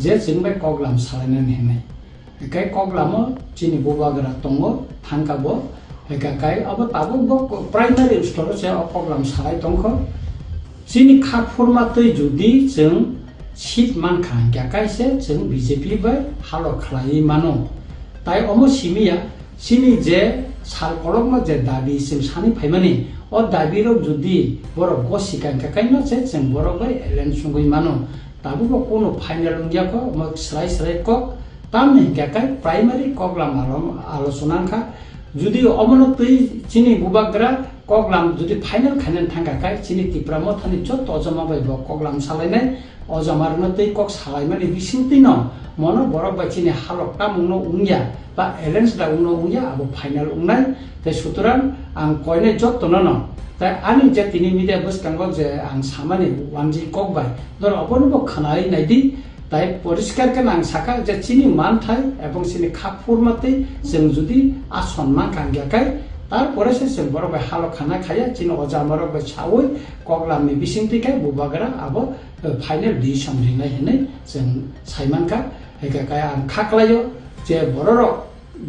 जे जों बे कगलाम सालायनानै हेनाय एकाय कगलामो चिनि बुबाग्रा तंगो थांकाबो एकाय अब ताबो प्राइमारि स्टोर से कगलाम सालाय तंखो चिनि खाफुरमातै जुदि जों सीट मानखा ग्याकायसे जों बीजेपी बाय हालो खलायै मानो ताइ अमो सिमिया सिनि जे साल कलकमा जे दाबि जों सानि फाइमानि अ दाबिरक जुदि बरक गसिकान काकायनो से जों बरक बाय एलायन्स सुंगै मानो ताबो कोनो फाइनाल उंगियाको म स्राय कक तामनि ग्याकाय प्राइमारि कगलाम आलोचनाखा जुदि अमनो तै चिनि बुबाग्रा कगलाम जुदि फाइनाल खानन थांगाकाय चिनि तिप्रा मथानि जत अजमा बाय कगलाम सालायनाय अजामारनो तै कक सालायमानि बिसिंतिन मनो बरक बाय चिनि हालकता मुंनो उंगिया बा एलायन्स दा उंनो उंगिया अब फाइनाल उंनाय ताइ सुतरां आं कयनाय जतन ताइ आनि जे तिनि मिडिया बसकांगो जे आं सामानि वानजि ककबाय दर अबनबो खानाय नायदि ताइ परिष्कार केन आं साका जे चिनि मान थाय एबं चिनि खाफुरमाते जों जुदि आसनमान कांगियाकाय तारपरे जों बरक हालो खाना खाया चिन अजामारक सावै कगलामनि बिसिंतिकाय बुबागरा अब फाइनाल डिसिशन दिनाय हेने जों साइमानका हेकाकाय आं खाकलायो जे बररक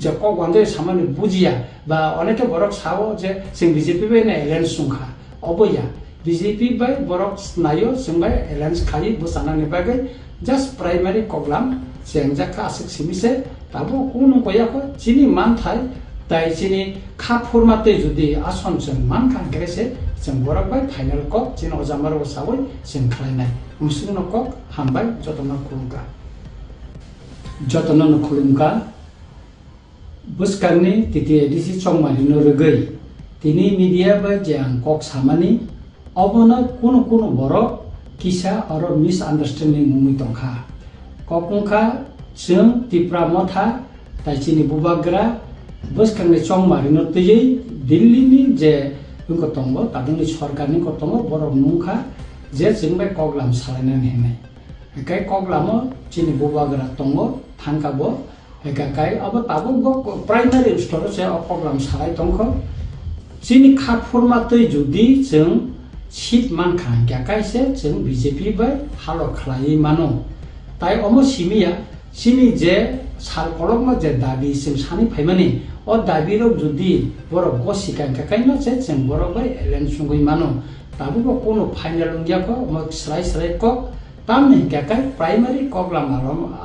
जे कगबान्दे सामान्य बुजिया बा अनेके बरक सावो जे जों बीजेपी बाय ना एलायन्स सुंखा अबया BJP bai borok nayo singbai alliance khai busanani bagai just primary koglam sengjaka asik simise tabo kunu koyako chini man thai tai chini kha formate jodi ason jeng man kan grese jeng borok bai final kok chin ojamar osawoi sing khlainai musung kok hambai jotona khulumka buskarni titi edisi chongmani norogoi tini media bai jang kok samani obona kuno borok kisa aro misunderstanding mumi tongkha kokungkha jeng tipra motha tai chini bubagra buskarni chongmani no tiyei Delhi ni je ungko tongo tabungni sorkarni ko tongo borok nungkha je jengbai koglam salainani henai kai koglamo chini bubagra tongo thangkabo kai abo tabo primary store se koglam salai tongkho chini kha formatoi jodi jeng sit mankha kai se jeng BJP bai halo khlai mano tai omo simia sini je sal kolokma je dabi sim sani phaimani o dabi rok jodi borok go sikan kai no se jeng borok bai elen sungui mano tabu ko kono final ungya ko mo slai ko tamne kai primary koglam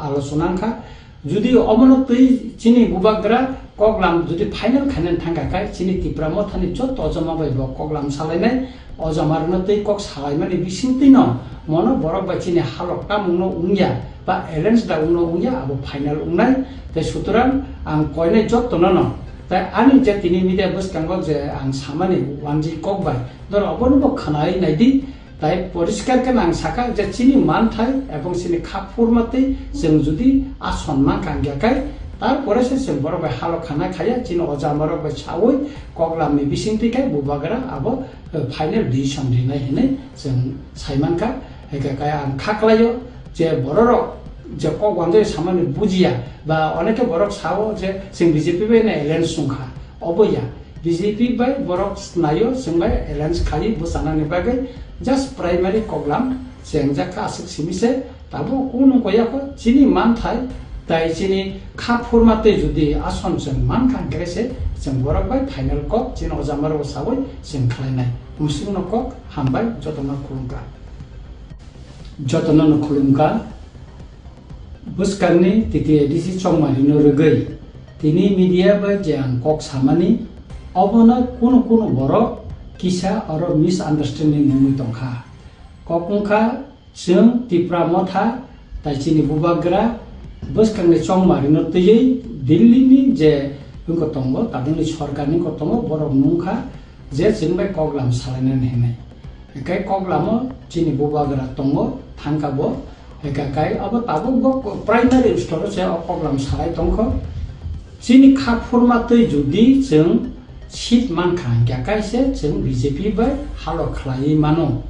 alochonangkha যদি অমনতই চিনি বুবাগ্রা কগলাম যদি final খানেন thangka কাই চিনি তিপ্রা মথানি যত অজমা বাইব কগলাম সালাইনাই অজমারনতই cock সালাইমানি বিসিংতই ন মন বরক by চিনি হালকটা মুনো উংয়া বা এলেন্স দা উনো উংয়া আবো ফাইনাল উংনাই তাই সুতরাং আং কয়নাই যত ন তাই আনি যে তিনি মিডিয়া বসকাঙ্গ যে আং সামানি ওয়ানজি কগবাই ধর অবনব খানাই নাইদি তাই পরিষ্কার কেন আং সাকা যে চিনি মান থাই এবং চিনি খাপ ফরমাতে जों যদি আসম্মান কাঙ্গাকাই তারপরে সে जों বড় হালো খানা খাইয়া চিনি অজামার সাওই কগলামনি বিসিংতিকাই বুবাগরা আবো ফাইনাল ডিসিশন দিনাই হেনে जों সাইমানকা একাকাই আং খাকলাইও যে বড়র যে কগওয়ানজে সামানি বুজিয়া বা অনেকে বড় সাও যে जों বিজেপি বাইনা এলেন্স সুংখা অবয়া BJP bai borok nayo singbai alliance khai busanani bagai just primary koglam sengjaka asik simise tabo kunu koyako chini man thai tai chini kha formate jodi ason jeng man kan grese jeng borok bai final kok chin ojamar osawoi sing khlainai musung kok hambai jotona khulumka buskarni titi edisi chongmani norogoi tini media bai jang kok samani অবনা কোনো borok kisa aro misunderstanding mumi tongkha kokungkha jeng tipra motha tai chini bubagra buskangni chongmari no tiyei Delhi ni je ungko tongo tabungni sorkarni ko tongo borok nungkha je jengbai koglam salainani henai kai koglamo chini bubagra tongo thangkabo kai abo tabo primary store se koglam salai tongkho chini kha formatoi jodi jeng sit mankha kai se जों BJP bai halo khlai mano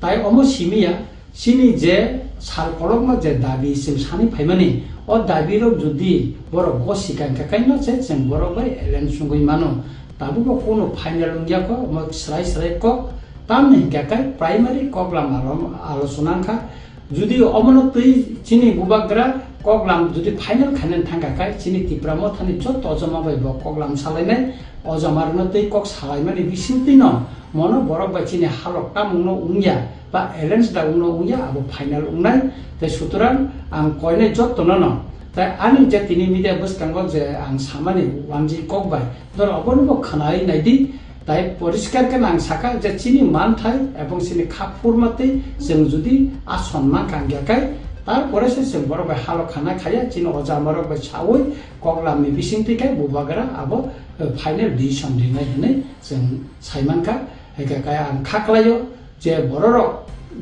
tai omo simia sini je sal kolokma je dabi sim sani phaimani o dabi rok jodi borok go sikan kai no se जों borok bai elen sungui mano tabu ko kono final ungya ko mo slai ko tamne kai primary koglam alochonangkha যদি অমনতই চিনি বুবাগ্রা কগলাম যদি final খানেন thangka কাই চিনি তিপ্রা মথানি যত অজমা বাইব কগলাম সালাইনাই অজমারনতই cock সালাইমানি বিসিংতই ন মন বরক by চিনি হালকটা মুনো উংয়া বা এলেন্স দা উনো উংয়া আবো ফাইনাল উংনাই তাই সুতরাং আং কয়নাই যত ন তাই আনি যে তিনি মিডিয়া বসকাঙ্গ যে আং সামানি ওয়ানজি কগবাই ধর অবনব খানাই নাইদি তাই পরিষ্কার কেন আং সাকা যে চিনি মান থাই এবং চিনি খাপ ফরমাতে जों যদি আসম্মান কাঙ্গাকাই তারপরে সে जों বড় হালো খানা খাইয়া চিনি অজামার সাওই কগলামনি বিসিংতিকাই বুবাগরা আবো ফাইনাল ডিসিশন দিনাই হেনে जों সাইমানকা একাকাই আং খাকলাইও যে বড়র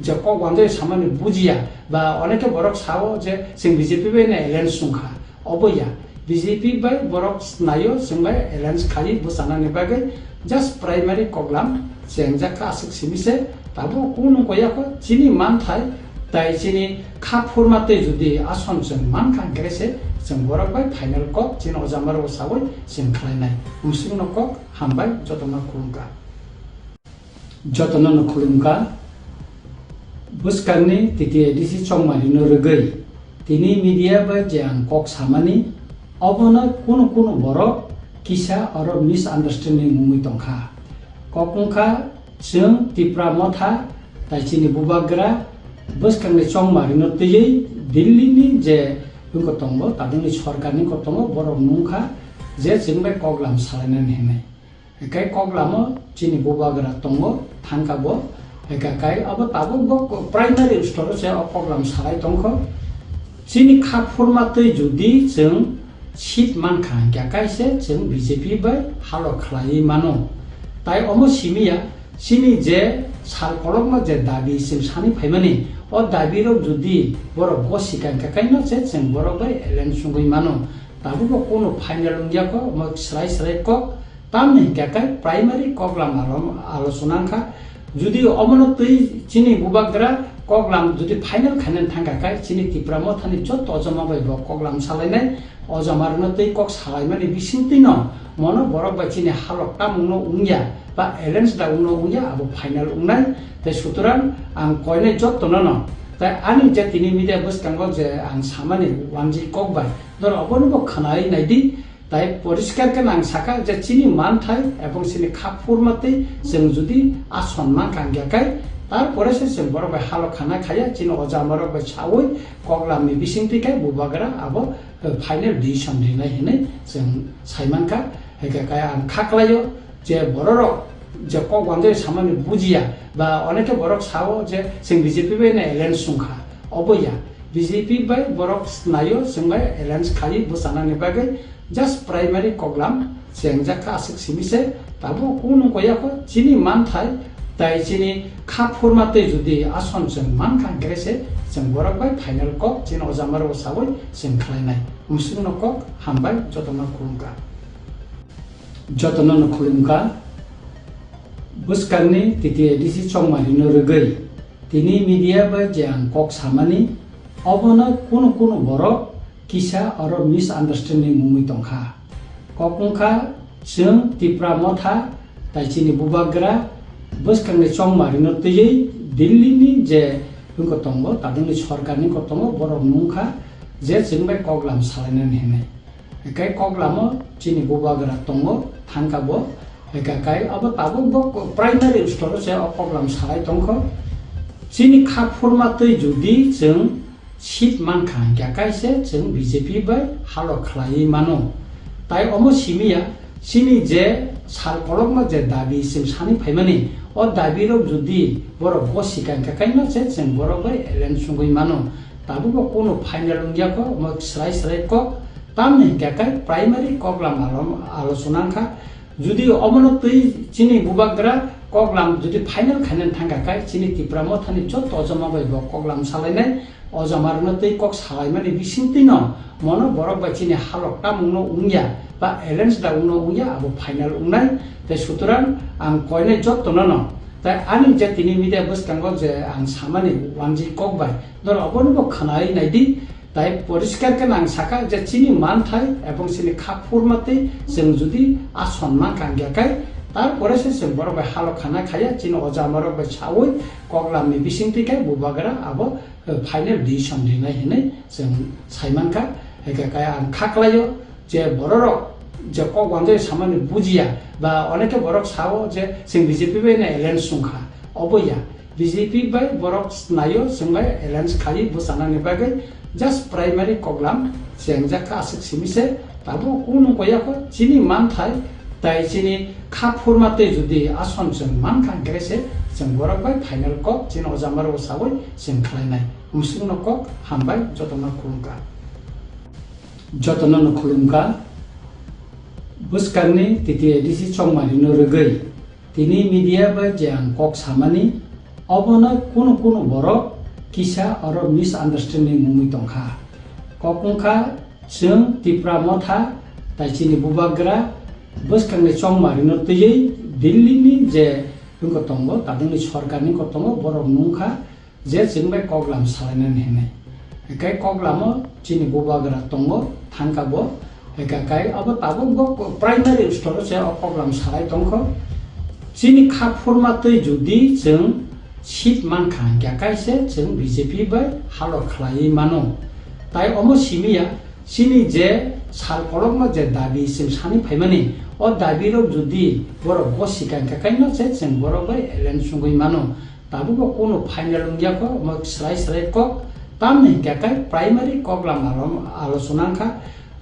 যে কগওয়ানজে সামানি বুজিয়া বা অনেকে বড়ক সাও যে जों BJP বাইনা এলেন্স সুংখা অবয়া BJP bai borok nayo singbai alliance khai busanani bagai just primary koglam sengjaka asik simise tabo kunu koyako chini man thai tai chini kha formate jodi ason jeng man kan grese जों borok bai final kok chin ojamar osawoi sing khlainai musung kok hambai jotona khulumka buskarni titi edisi chongmani norogoi tini media bai jang kok samani অবনা কোনো borok kisa aro misunderstanding mumi tongkha kokungkha जों तिप्रा मथा ताइचिनि बुबाग्रा बसखांनि चंमारिनो तैयै दिल्लीनि जे बुंको दंबो तादोंनि सरकारनि को दंबो बरफ मुंखा जे जों बे कगलाम सालायनानै हेनाय एकाय कगलामो चिनि बुबाग्रा दंबो थांकाबो एकाय अब ताबो प्राइमारि स्टोर से कगलाम सालाय दंखो चिनि खाफुरमातै जुदि जों सीट मानखा ग्याकायसे जों बीजेपी बाय हालो खलायै मानो ताई अमो सिमिया सिनि जे साल कलकमा जे दाबि सिम सानि फाइमानि ओ दाबिरो जुदि बरो गसिकान काकाइनो जे जों बरो बाय एलेन सुंगै मानो ताबो कोनो फाइनल उंगियाको म स्राय को तामनि ग्याकाय प्राइमारि कगलाम आलोचनाखा जुदि अमनतै चिनि बुबाग्रा कगलाम जुदि फाइनल खानन थांगाकाय चिनि तिप्रा मथानि जत अजमा बाय कगलाम सालायनाय अजमारनो तै कक सालायमानि बिसिंतिन मनो बरक बाय चिनि हालक तामुनो उंगिया बा एलेन्स दा उनो उंगिया अब फाइनल उंनाय ते सुतरां आं कयने जत न ताई आनि जे तिनि मिडिया बसकांगो जे आं सामानि वानजि कक बाय दर अबनो खनाय नायदि ताई परिष्कार के आं साका जे चिनि मानथाय एबं चिनि खाफुरमातै जों जुदि आसनमान कांगियाकाय तारपरे से जों बरक बाय हालक खाना खाया चिनि अजामरक बाय सावै कगलामनि बिसिंतिकाय बुबाग्रा अब फाइनल डिसिसन लिनाय हेने जों साइमानका हेकाय आं खाख्लायो जे बररो जे कक वानजै सामानि बुजिया बा अनेके बरक सावो जे जों बीजेपी बाय ने एलेन्स सुंखा अबया बीजेपी बाय बरक नायो जों बाय एलेन्स खायि बुसानानि बागै जस्ट प्राइमारि कगलाम जेंजाका आसिक सिमिसे ताबो कोनो गयाखो चिनि मानथाय ताई चिनि खाफुरमातै जुदि आसन जों मान खांग्रेसे जों बरक बाय फाइनल कक चिनि अजामार सावै जों खालायनाय मुस्लिम कक हामबाय जतन खुलुमका बुसकांनि तिति एडिसि चंमारिनो रगै तिनि मीडिया बाय जे आं कक सामानि अबनो कोनो बरक किसा और मिस अंडरस्टैंडिंग मुमि तंखा ककंखा जों तिप्रा मथा ताइचिनि बुबाग्रा बसखांनि चंमारिनो तैयै दिल्लीनि जे बुंको दंबो तादोंनि सरकारनि को दंबो बरफ मुंखा जे जों बे कगलाम सालायनानै हेनाय एकाय कगलामो चिनि बुबाग्रा दंबो थांकाबो एकाय अब ताबो प्राइमारि स्टोर से कगलाम सालाय दंखो चिनि खाफुरमातै जुदि जों सीट मानखा ग्याकायसे जों बीजेपी बाय हालो खलायै मानो ताई अमो सिमिया सिनि जे साल कलकमा जे दाबि सिम सानि फाइमानि ओ दाबिरो जुदि बरो गसिकान काकाइनो जे जों बरो बाय एलेन सुंगै मानो ताबो कोनो फाइनल उंगियाको म स्राय को तामनि ग्याकाय प्राइमारि कगलाम आलोचनाखा जुदि अमनतै चिनि बुबाग्रा कगलाम जुदि फाइनल खानन थांगाकाय चिनि तिप्रा मथानि जत अजमा बाय कगलाम सालायनाय अजमारनो तै कक सालायमानि बिसिंतिन मनो बरक बाय चिनि हालक तामुनो उंगिया बा एलेन्स दा उनो उंगिया अब फाइनल उंनाय ते सुतरां आं कयने जत न ताई आनि जे तिनि मीडिया बसकांगो जे आं सामानि वानजि कक बाय दर अबनो खनाय नायदि ताई परिष्कार के आं साका जे चिनि मानथाय एबं चिनि खाफुरमातै जों जुदि आसनमान कांगियाकाय तारपरे से जों बरक बाय हालक खाना खाया चिनि अजामरक बाय सावै कगलामनि बिसिंतिकाय बुबाग्रा अब फाइनल डिसिसन लिनाय हेने जों साइमानका हेकाय आं खाख्लायो जे बररो जे कक वानजै सामानि बुजिया बा अनेके बरक सावो जे जों बीजेपी बाय ने एलेन्स सुंखा अबया बीजेपी बाय बरक नायो जों बाय एलेन्स खायि बुसानानि बागै जस्ट प्राइमारि कगलाम जेंजाका आसिक सिमिसे ताबो कोनो गयाखो चिनि मानथाय ताई चिनि खाफुरमातै जुदि आसन जों मान खांग्रेसे जों बरक बाय फाइनल कक चिनि अजामार सावै जों खालायनाय मुस्लिम कक हामबाय जतन खुलुमका बुसकांनि तिति एडिसि चंमारिनो रगै तिनि मीडिया बाय जे आं कक सामानि अबनो कोनो बरक किसा और मिस अंडरस्टैंडिंग मुमि तंखा ककंखा जों तिप्रा मथा ताइचिनि बुबाग्रा बसखांनि चंमारिनो तैयै दिल्लीनि जे बुंको दंबो तादोंनि सरकारनि को दंबो बरफ मुंखा जे जों बे कगलाम सालायनानै हेनाय एकाय कगलामो चिनि बुबाग्रा दंबो थांकाबो एकाय अब ताबो प्राइमारि स्टोर से कगलाम सालाय दंखो चिनि खाफुरमातै जुदि जों सीट मानखा ग्याकायसे जों बीजेपी बाय हालो खलायै मानो ताई Amo सिमिया sini je sal kolokma je dabi sing sani phaimani o dabi rok jodi borok go sikan ka kaino che sing borok bai elen sungui mano tabu ko kono final ungya ko ma slai ko tamne ka kai primary koglam alochona kha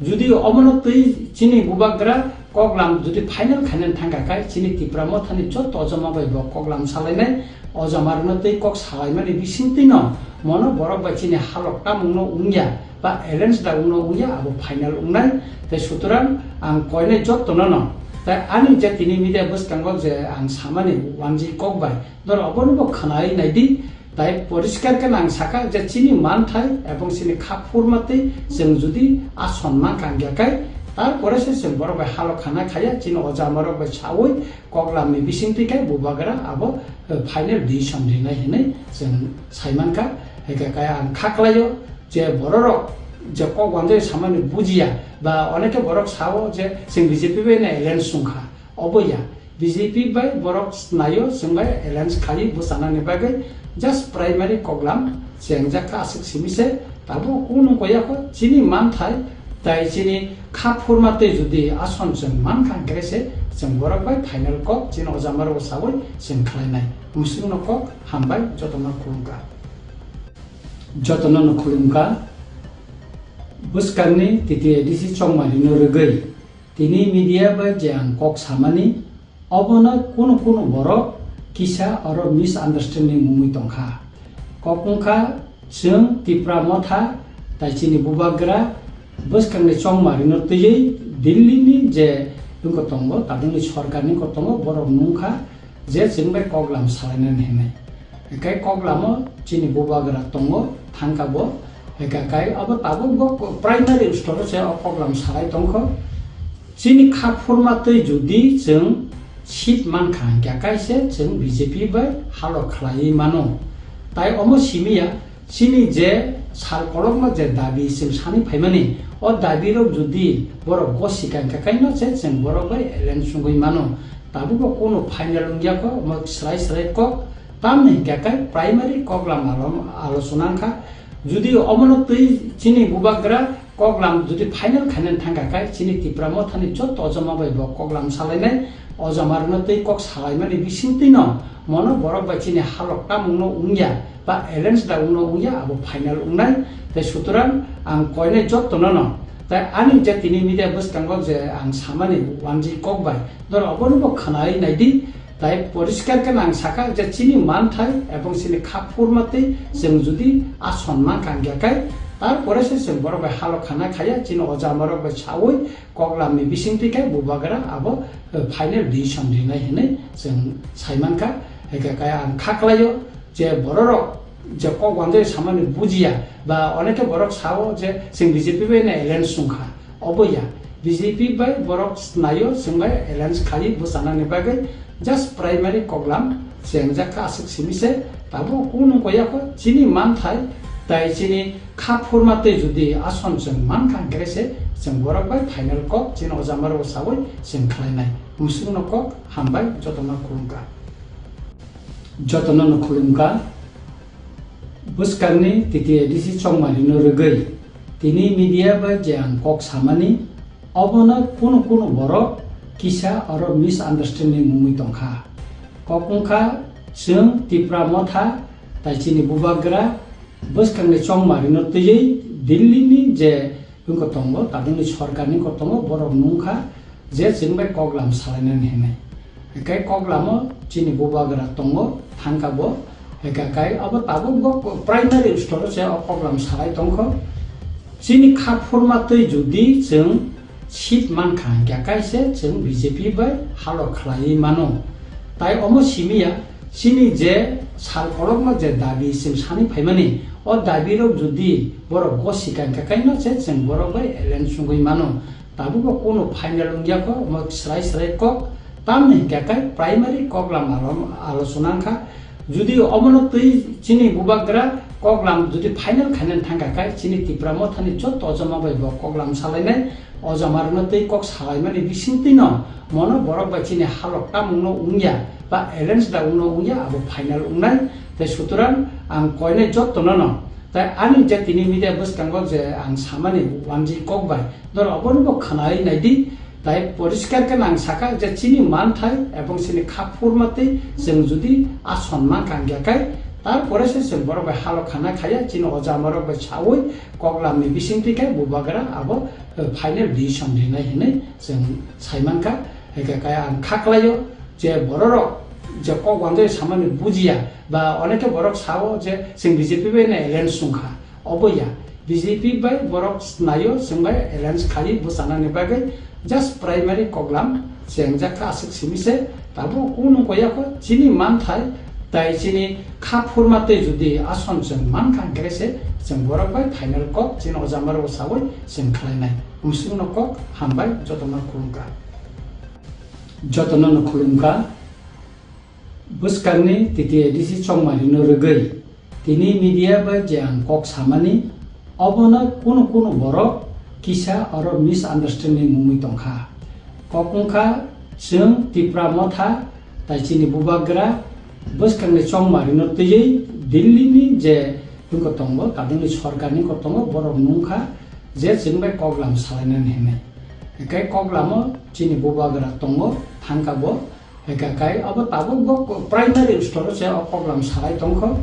jodi omonotoi chini bubagra koglam jodi final khanen thanga kai chini tipramo thani chot ojama bai bo koglam salainai ojamarnotoi kok salaimani bisintino mono borok bai chini halok tamungno ungya ba arrange da ungno ungya abo final ungnai te suturan ang koine jot tonono ta ani je tini media bus kangok je ang samani wanji kok bai dor obono khanai naidi তাই পরিষ্কার কেন আং সাকা যে চিনি মান থাই এবং চিনি খাপ ফুরমাতে जों যদি আসম্মান কাঙ্গাকাই তারপরে जों বড় বাই হালো খানা খাইয়া চিনি অজামার বাই সাওই কগলামনি বিসিংতিকাই বুবাগরা আবো ফাইনাল ডিসিশন দিনাই হেনে जों সাইমানকা হেকাকাই আং খাকলাयो যে বড়রক যে কগওয়ানদে সামান্য বুজিয়া বা অনেকে বড়ক সাও যে जों বিজেপি বে না এলায়েন্স সুংখা অবয়া বিজেপি বাই বড়ক নাयो जों বাই এলায়েন্স খালি বুসানানি বাগै just primary koglam jengjaka asik simise tabu kunu koyako chini man thai tai chini khap formate jodi ason jeng man khang grese jeng borok bai final kok chin ojamar osaboi jeng khlainai musung kok hambai jotona khulumka buskanni titi edisi chongmani no regai tini media bai jang kok samani obona kunu borok kisa aro misunderstanding mumui tongkha kokungkha जों tipra motha tai chini bubagra buskangni chongmari no tei Delhi ni je tungko tongo tabungni sorkarni ko tongo borok nungkha je जों bai koglam salainen hene kai koglamo chini bubagra tongo thangkabo kai abo tabu go primary store se koglam salai tongkho chini khapurma tei jodi जों sit man khang kya kaise जों BJP bai halo khlai mano tai omo simia sini je sal kolokma je dabi sim sani phaimani o dabi rok jodi borok go sikan ka kaino che जों borok bai elen sungui mano tabu ko kono final ungya ko ma slai ko tamne kya kai primary koglam alochona kha jodi omonotoi chini bubagra koglam jodi final khanen thanga kai chini tipramo thani chot ojama bai bo koglam salainai অজামারনতই কক সালাইমানি বিসিংতিনো মনো বরক বাচিনি Hulk তামুংনো উংয়া বা arrange দা উংনো উংয়া আবো final উংনাই তাই সুতরাং আং কয়নে যত্তননো তাই আনি যে তিনি মিডিয়া বুসকাঙ্গ যে আং সামানি ওয়ানজি কক বাই দর অবনব খানাই নাইদি তাই পরিষ্কার কেন আং সাকা যে চিনি মান থাই এবং চিনি খাপ ফুরমাতে जों যদি আসম্মান কাঙ্গাকাই তারপরে जों বড় বাই হালো খানা খাইয়া চিনি অজামার বাই সাওই কগলামনি বিসিংতিকাই বুবাগরা আবো ফাইনাল ডিসিশন দিনাই হেনে जों সাইমানকা হেকাকাই আং খাকলাयो যে বড়রক যে কগওয়ানদে সামান্য বুজিয়া বা অনেকে বড়ক সাও যে जों বিজেপি bai না এলায়েন্স সুংখা অবয়া বিজেপি bai বড়ক নাयो जों bai এলায়েন্স খালি বুসানানি বাগै just primary koglam jengjaka asik simise tabu kunu koyako chini man thai tai chini khap formate jodi ason जों man khang grese जों borok bai final kok chini ojamar osaboi जों khlainai musung kok hambai jotona khulumka buskanni titi edisi chongmani no regai tini media bai jang kok samani obona kunu borok kisa aro misunderstanding mumui tongkha kokungkha जों tipra motha tai chini bubagra buskangni chongmari no tei Delhi ni je tungko tongo tabungni sorkarni ko tongo borok nungkha je जों bai koglam salainen hene kai koglamo chini bubagra tongo thangkabo kai abo tabu go primary store se koglam salai tongkho chini khap formatei jodi जों sit man khang kya kaise जों BJP bai halo khlai mano tai omo simia sini je sal kolokma je dabi sim sani phaimani o dabi rok jodi borok go sikan ka kaino che जों borok bai elen sungui mano tabu ko kono final ungya ko ma slai ko tamne kya kai primary koglam alochona kha jodi omonotoi chini bubagra koglam jodi final khanen thanga kai chini tipramo thani chot ojama bai bo koglam salainai অজামারনতই কক সালাইমানি বিসিংতিনো মনো বরক বাচিনি Hulk তামুংনো উংয়া বা arrange দা উংনো উংয়া আবো final উংনাই তাই সুতরাং আং কয়নে যত্তননো তাই ani je tini media bwskango je ang samani wanji kokbai dor oborbo khanai naidi তাই পরিষ্কার কেন আং সাকা যে চিনি মান থাই এবং চিনি খাপুর মাতে जों जुदि আসম্মান কাঙ্গাকাই তারপরে সে বড় ভাই হালো খানা খাইয়া চিনি অজা আমার ভাই ছাওই কগলামনি বিসিংটিকাই বুবাগরা আবো ফাইনাল ডিসিশন দিনাই হিনে जों সাইমানকা একাকাই আং খাকলাইও যে বড়র যে কগওয়ান্দে সামানি বুজিয়া বা অনেকে বড় ছাও যে जों বিজেপি বাইনে এলায়েন্স সুংখা অবয়া বিজেপি বাই বড় নাইও जों বাই এলায়েন্স খালি বুসানানি বাগै just primary koglam sengjaka asik simise tabo kunu koyako chini man thai tai chini khapur mate judi ason jeng man kan grese jeng borok bai final kok chini ojamar osawoi jeng khlainai musing no kok hambai jotona khulumka buskarni titi edisi chongmari no rogei tini media bai jang kok samani obona kunu borok kisa aro misunderstanding mumui tongkha kokungkha जों tipra motha tai chini bubagra boskanni chongmari no tei Delhi ni je tungko tongo kadungni sorkarni ko tongo borok nungkha je जों bai koglam salainan hene ekai koglamo chini bubagra tongo thangkabo ekai abo tabo primary store je koglam salai tongkho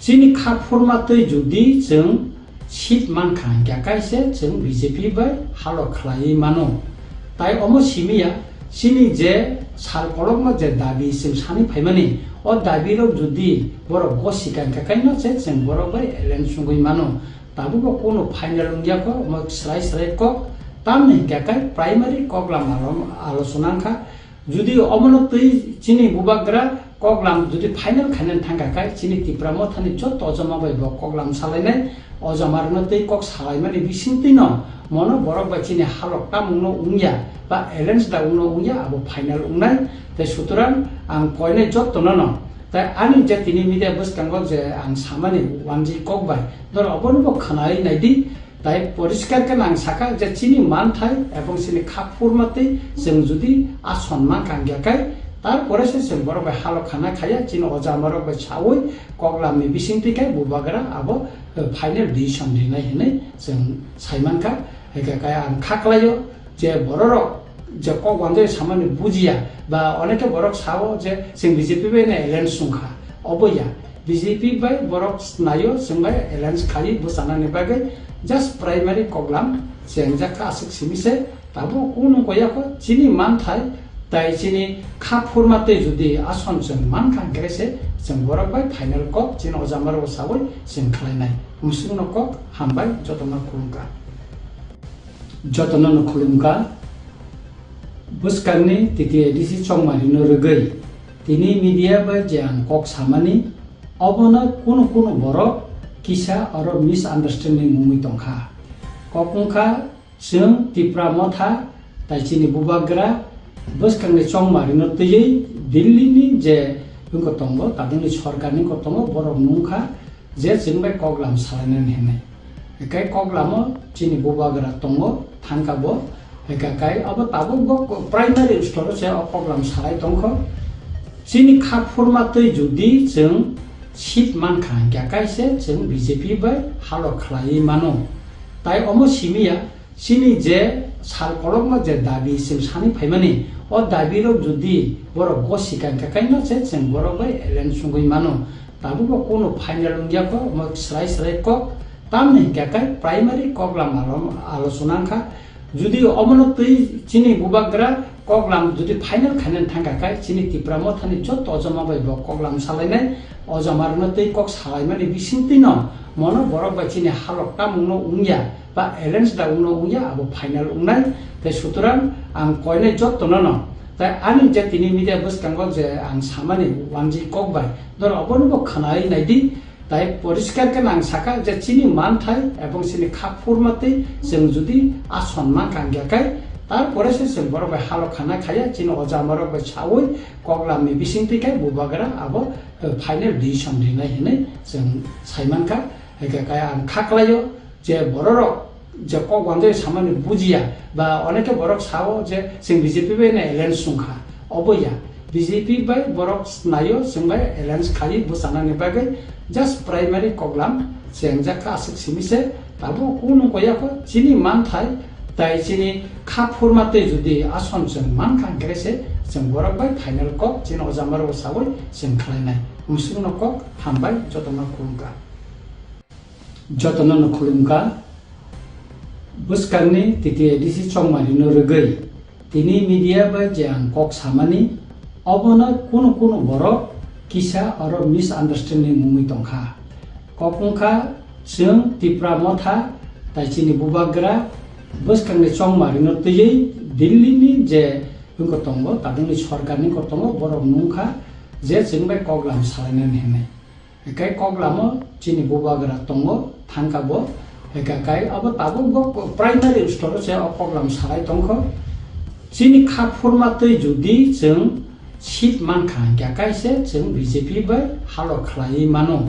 chini khapurma tei judi जों sit man khan gyakaise जों BJP bai halo khlai mano tai omo simia sini je sal kolokma je dabi sim sani phaimani o dabi rok jodi boro gosikan kakaino je जों boro bai elen sungui mano tabu ko kono final ungya ko mo slai ko tamne gakai primary koglam alochonangkha jodi omono tei chini bubagra koglam jodi final khanen thangkakai chini tipra mothani jot ojama bai bo koglam salainai অজামারনো তৈ cock সালাই মানে বিসিংতি ন মনো বরক বাচিনি হালকটা মুনো উংয়া বা এলেন্স দা উনো উংয়া আবো final উংনাই তাই সুতরাং আং কয়নে যত্ন ন তাই আনি যে তিনি মিডিয়া বসকাঙ্গ যে আং সামানি ওয়ানজি ককবাই ধর অবনব খানাই নাইদি তাই পরিষ্কার কেন আং সাকা যে চিনি মান থাই এবং চিনি খাপুর মাতে जों जुदि আসম্মান কাঙ্গাকাই তারপরে সে বড় ভাই হালো খানা খাইয়া চিনি অজা আমার ভাই ছাওই কগলামনি বিসিংটিকাই বুবাগরা আবো ফাইনাল ডিসিশন দিনাই হিনে जों সাইমানকা একাকাই আং খাকলাইও যে বড়র যে কগওয়ান্দে সামানি বুজিয়া বা অনেকে বড় ছাও যে जों বিজেপি বাইনে এলায়েন্স সুংখা অবয়া বিজেপি বাই বড় নাইও जों বাই এলায়েন্স খালি বুসানানি বাগै জাস্ট প্রাইমারি কগলাম sengjaka asik simise tabo kunu koyako chini man thai তাই চিনি খাপুর মাতে যদি আসন जों মান খান গ্রেসে जों বরক বাই ফাইনাল কক চিনি অজামার ওসাবই जों খালাইনাই মুসলিম কক হামবাই যতন খুলুমকা বুসকারনি তিতি এডিসি চংমারি নো রগৈ তিনি মিডিয়া বাই জাং কক সামানি অবনা কোন বরক কিসা আর মিসআন্ডারস্ট্যান্ডিং মুমি তংখা ককংখা जों tipra motha তাই চিনি বুবাগ্রা বসকাংনি চংমারি no tei Delhi ni je tungko tongo kadungni sorkarni ko tongo borok nungkha je जों bai koglam salainan hene ekai koglamo chini bubagra tongo thangkabo ekai abo tabo primary store je koglam salai tongkho chini khapur matei jodi जों sit mankha gyakaise जों BJP bai halo khlai mano tai omo simia sini je sal kolokma je dabi sim sani phaimani o dabi rok jodi boro gosikan kakaino je जों boro bai elen sungui mano tabu ko kono final ungya ko mo slai ko tamne gakai primary koglam alochonangkha jodi omono tei chini bubagra koglam jodi final khanen thangkakai chini tipra mothani jot ojama bai bo koglam salainai ojamarno tei kok salaimani bisingti no mono borok bai chini halokta mungno ungya বা এলেন্স দা উনো উয়া আবো final উংনাই তাই সুতরাং আং কয়নে যত্ন ন তাই আনি যে তিনি মিডিয়া বসকাঙ্গ যে আং সামানি ওয়ানজি ককবাই ধর অবনব খানাই নাইদি তাই পরিষ্কার কেন আং সাকা যে চিনি মান থাই এবং চিনি খাপুর মাতে जों जुदि আসম্মান কাঙ্গাকাই তারপরে সে বড় ভাই হালো খানা খাইয়া চিনি অজা আমার ভাই ছাওই কগলামনি বিসিংটিকাই বুবাগরা আবো ফাইনাল ডিসিশন দিনাই হিনে जों সাইমানকা একাকাই আং খাকলাইও যে বড়র যে কগওয়ান্দে সামানি বুজিয়া বা অনেকে বড় ছাও যে जों BJP বাইনে এলায়েন্স সুংখা অবয়া BJP বাই বড় নাইও जों বাই এলায়েন্স খালি বুসানানি বাগै জাস্ট প্রাইমারি কগলাম jengjaka asik simise tabo kuno koyako chini manthai tai chini khapurmate judi ason jeng mankhan grese jeng borok bai final kok chini ojamaro sagoi jeng khlainai musungno kok hambai jotona khulumka buskangni titi edisi chongmani no rugei tini media bai jang kok samani obona kuno borok kisa aro misunderstanding mumui tongkha kokungkha jeng tipra motha tai chini bubagra buskangni chongmani no tiyei Delhi ni je bungko tongo tadungni sorkarni ko tongo borok nungkha je jengbai koklam salainen hene ekai koklamo chini bubagra tongo thangkabo ekai abo tabo primary store se koklam salai tongkho chini khapurmatoi judi jeng sit mankha gakai se jeng BJP bai halo khlai mano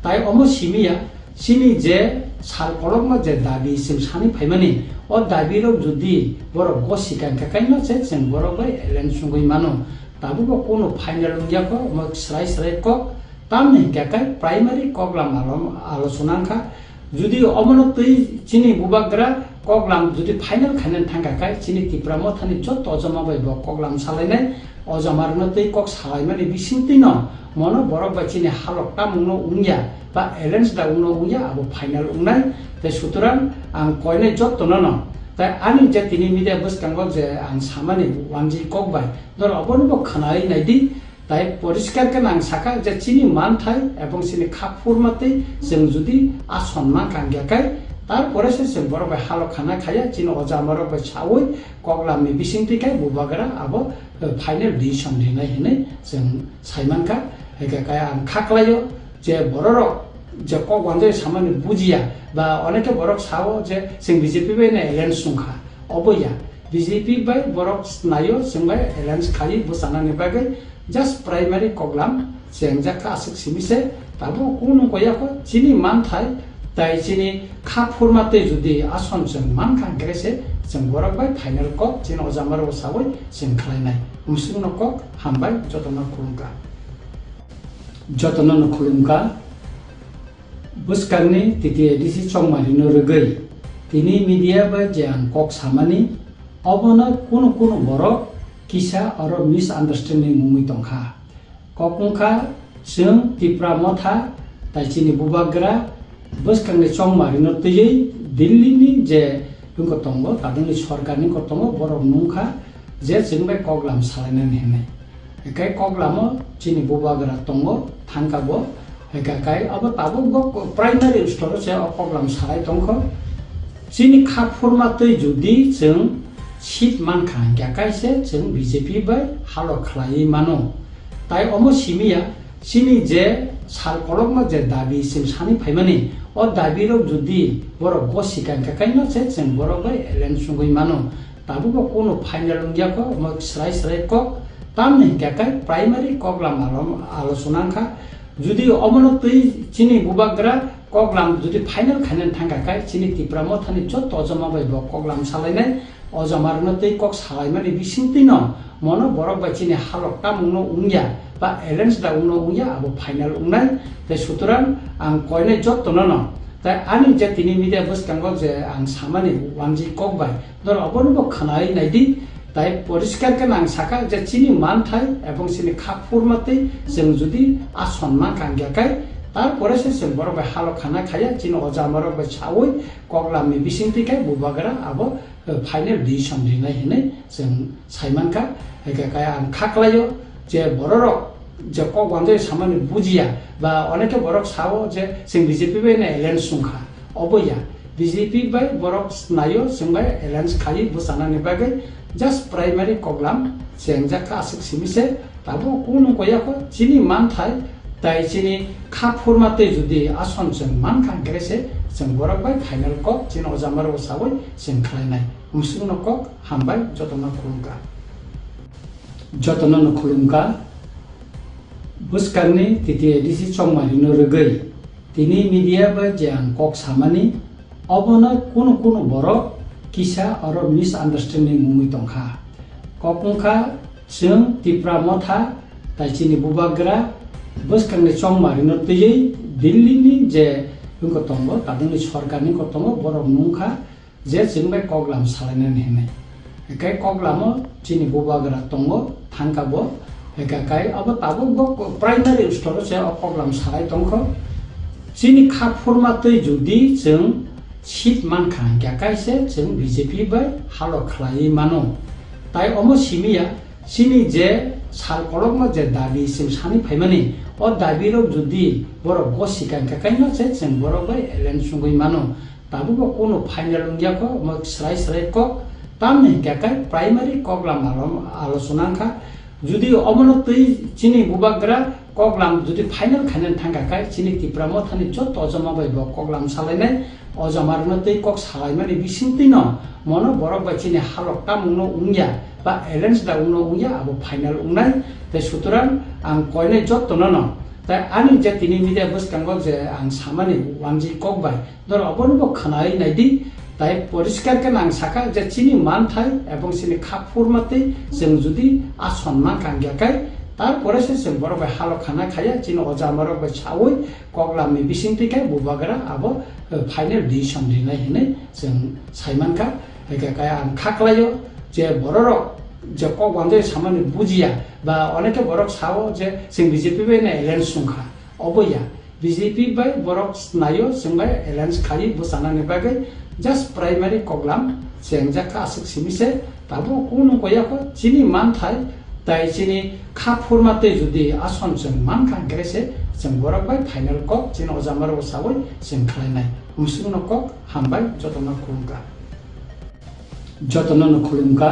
tai omo simia chini je sal kolokma je dabi sim sani phaimani o dabi rok judi borok gosikan gakai no se jeng borok bai elen sungoi mano tabu ko kono final ungyako mo srai ko tamni gakai primary koklam alochonangkha judi omonotoi chini bubagra koklam judi final khanen thangkakai chini tipramo thani jot ojama bai bo koklam salainai ojamarnotoi kok salaimani bisingtino mono borok bai chini halok tamungno ungya ba arrange da ungya abo final ungnai te suturan ang koine jot tonono tai ani je tini media buskango je ang samani wanji kok bai dor obonbo khanai naidi তাই পরিষ্কার কে নাং সাকা যে চিনি মান থাই এবং চিনি খাপুরমাতে जों जुदि आसनमान कांग्याकाय तारपरे से जों बरक हालो खाना खाया चिनो अजामरक सावै कगलामनि बिसिंतिकाय बुबाग्रा आबो फाइनल डिसिजन दिनाय हिने जों साइमानका एकाकाय आं खाख्लायो जे बररक जे कगवानजे सामानि बुजिया बा अनेके बरक सावो जे जों बीजेपी बायने एलायन्स सुंखा अबया बीजेपी बाय बरक नायो जों बाय एलायन्स खायि बुसानानि बागै just primary koglam jengjaka asik simise tabo kuno koyako chini manthai tai chini khapurmate judi ason jeng mankhan grese jeng borok bai final kok chini ojamaro sagoi jeng khlainai musungno kok hambai jotona khulumka buskangni titi edisi chongmani no rugei tini media bai jang kok samani obona kuno borok kisa aro misunderstanding mumui tongkha kokungkha jeng tipra motha tai chini bubagra buskangni chongmari no tiyei Delhi ni je bungko tongo tadungni sorkarni ko tongo borok nungkha je jengbai koklam salainen hene ekai koklamo chini bubagra tongo thangkabo ekai abo tabo primary store se koklam salai tongkho chini khapurmatoi judi jeng sit mankha gakai se जों BJP bai halo khlai mano tai omo simia chini je sal kolokma je dabi sim sani phaimani o dabi rok judi borok gosikan gakai no se जों borok bai elen sungoi mano tabu ko kono final ungyako mo srai ko tamni gakai primary koklam alochonangkha judi omonotoi chini bubagra koklam judi final khanen thangkakai chini tipramo thani jot ojama bai bo koklam salainai ojamarnotoi kok salaimani bisingtino mono borok bai chini halok tamungno ungya ba arrange da ungya abo final ungnai te suturan ang koine jot tonono tai ani je tini media buskango je ang samani wanji kok bai dor obonbo khanai naidi tai poriskar ke nang saka je chini মান থাই এবং chini khapurmate जों जुदि आसनमान कांग्याकाय तारपरे से जों बरक हालो खाना खाया चिनो अजामरक सावै कगलामनि बिसिंतिकाय बुबाग्रा आबो फाइनल डिसिजन दिनाय हिने जों साइमानका एकाकाय आं खाख्लायो जे बररक जे कगवानजे सामानि बुजिया बा अनेके बरक सावो जे जों बीजेपी बायने एलायन्स सुंखा अबया बीजेपी बाय बरक नायो जों बाय एलायन्स खायि बुसानानि बागै just primary koglam jengjaka asik simise tabo kuno koyako chini manthai tai chini khapurmate judi ason jeng mankhan grese जों borok bai final kok chini ojamaro sagoi jeng khlainai musungno kok hambai jotona khulumka buskangni titi edisi chongmani no rugei tini media bai jang kok samani obona kuno borok kisa aro misunderstanding mumui tongkha kokungkha jeng tipra motha tai chini bubagra buskangni chongmari no tiyei Delhi ni je wngko tongo tadingni sorkarni kotongo borok nungkha je chwng bai koklam salainani hinai kai koklamo chini bubagra tongo thangkabo kai abo tabo primary store se koklam salai tongkho chini khapurma tui judi chwng sit mankha kaise chwng BJP bai halo khlai mano tai omo simia chini je sal kolokma je dabi sim sani phaimani o dabi rok judi borok gosikan kaino se chwng borok bai elen sungui mano tabu kono final ungya ko mo srai ko tamne kakai primary koklam alosona kha যদি অমনতই চিনি বুবাগ্রা কগলাম যদি final খানেন থাঙ্গাকাই চিনি ত্রিপুরা মথানি যত অজমা বাইব কগলাম সালাইনাই অজমারনতই cock সালাইমানি বিসিংতিন মন বরক by চিনি হালকটা মুনো উংয়া বা arrange দা উনো উংয়া আবো final উংনাই তাই সুতরাং আং কয়নাই যত নন তাই আনি যে তিনি মিডিয়া বসকাঙ্গ যে আং সামানি ওয়ানজি ককবাই ধর অবনব খানাই নাইদি তাই পরিষ্কার কেন আং সাকা যে চিনি মান থাই এবং চিনি খাপুরমাতে जों যদি আসম্মান কাঙ্গাকাই তারপরে সে जों বড় বাই হালো খানা খাইয়া চিনি অজামারক বাই সাউই কগলামনি বিসিংতিকাই বুবাগ্রা আবো ফাইনাল ডিসিশন দিনাই হিনে जों সাইমানকা একাকাই আং খাকলাইও যে বড়রক যে কগবান্ধে সামান্য বুঝিয়া বা অনেকে বড়ক সাও যে जों বিজেপি বাই না এলায়েন্স সংখ্যা অবইয়া বিজেপি বাই বড়ক নাইও जों বাই এলায়েন্স খালি বুসানানি বাগै just primary koglam sengjaka asuk simise tabo kono koyako chini man thai tai chini khapurmate judi ason जों मान खांग्रेसे जों borok bai final kok chini ojamar osawoi जों khlainai musungno kok hambai jotona khulumka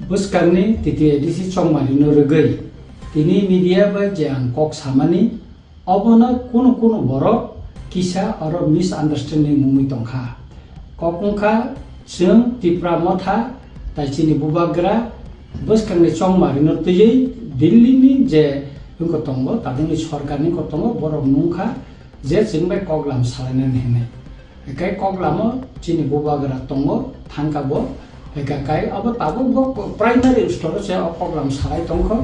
buskarni titi edisi chongmani norogei tini media bai jang kok samani obona kono borok kisa aro misunderstanding mumui tongkha kokungkha जों ত্রিপুরা মথা তাই চিনি বুবাগ্রা বসকাংনি চংমারি নতयै দিল্লিনি যে wngko tongo tadingni sorkarni kotongo borok nungkha je जों bai koklam salainani hinai kai koklamo chini bubagra tongo thangkabo kai abo tabo primary store se koklam salai tongkho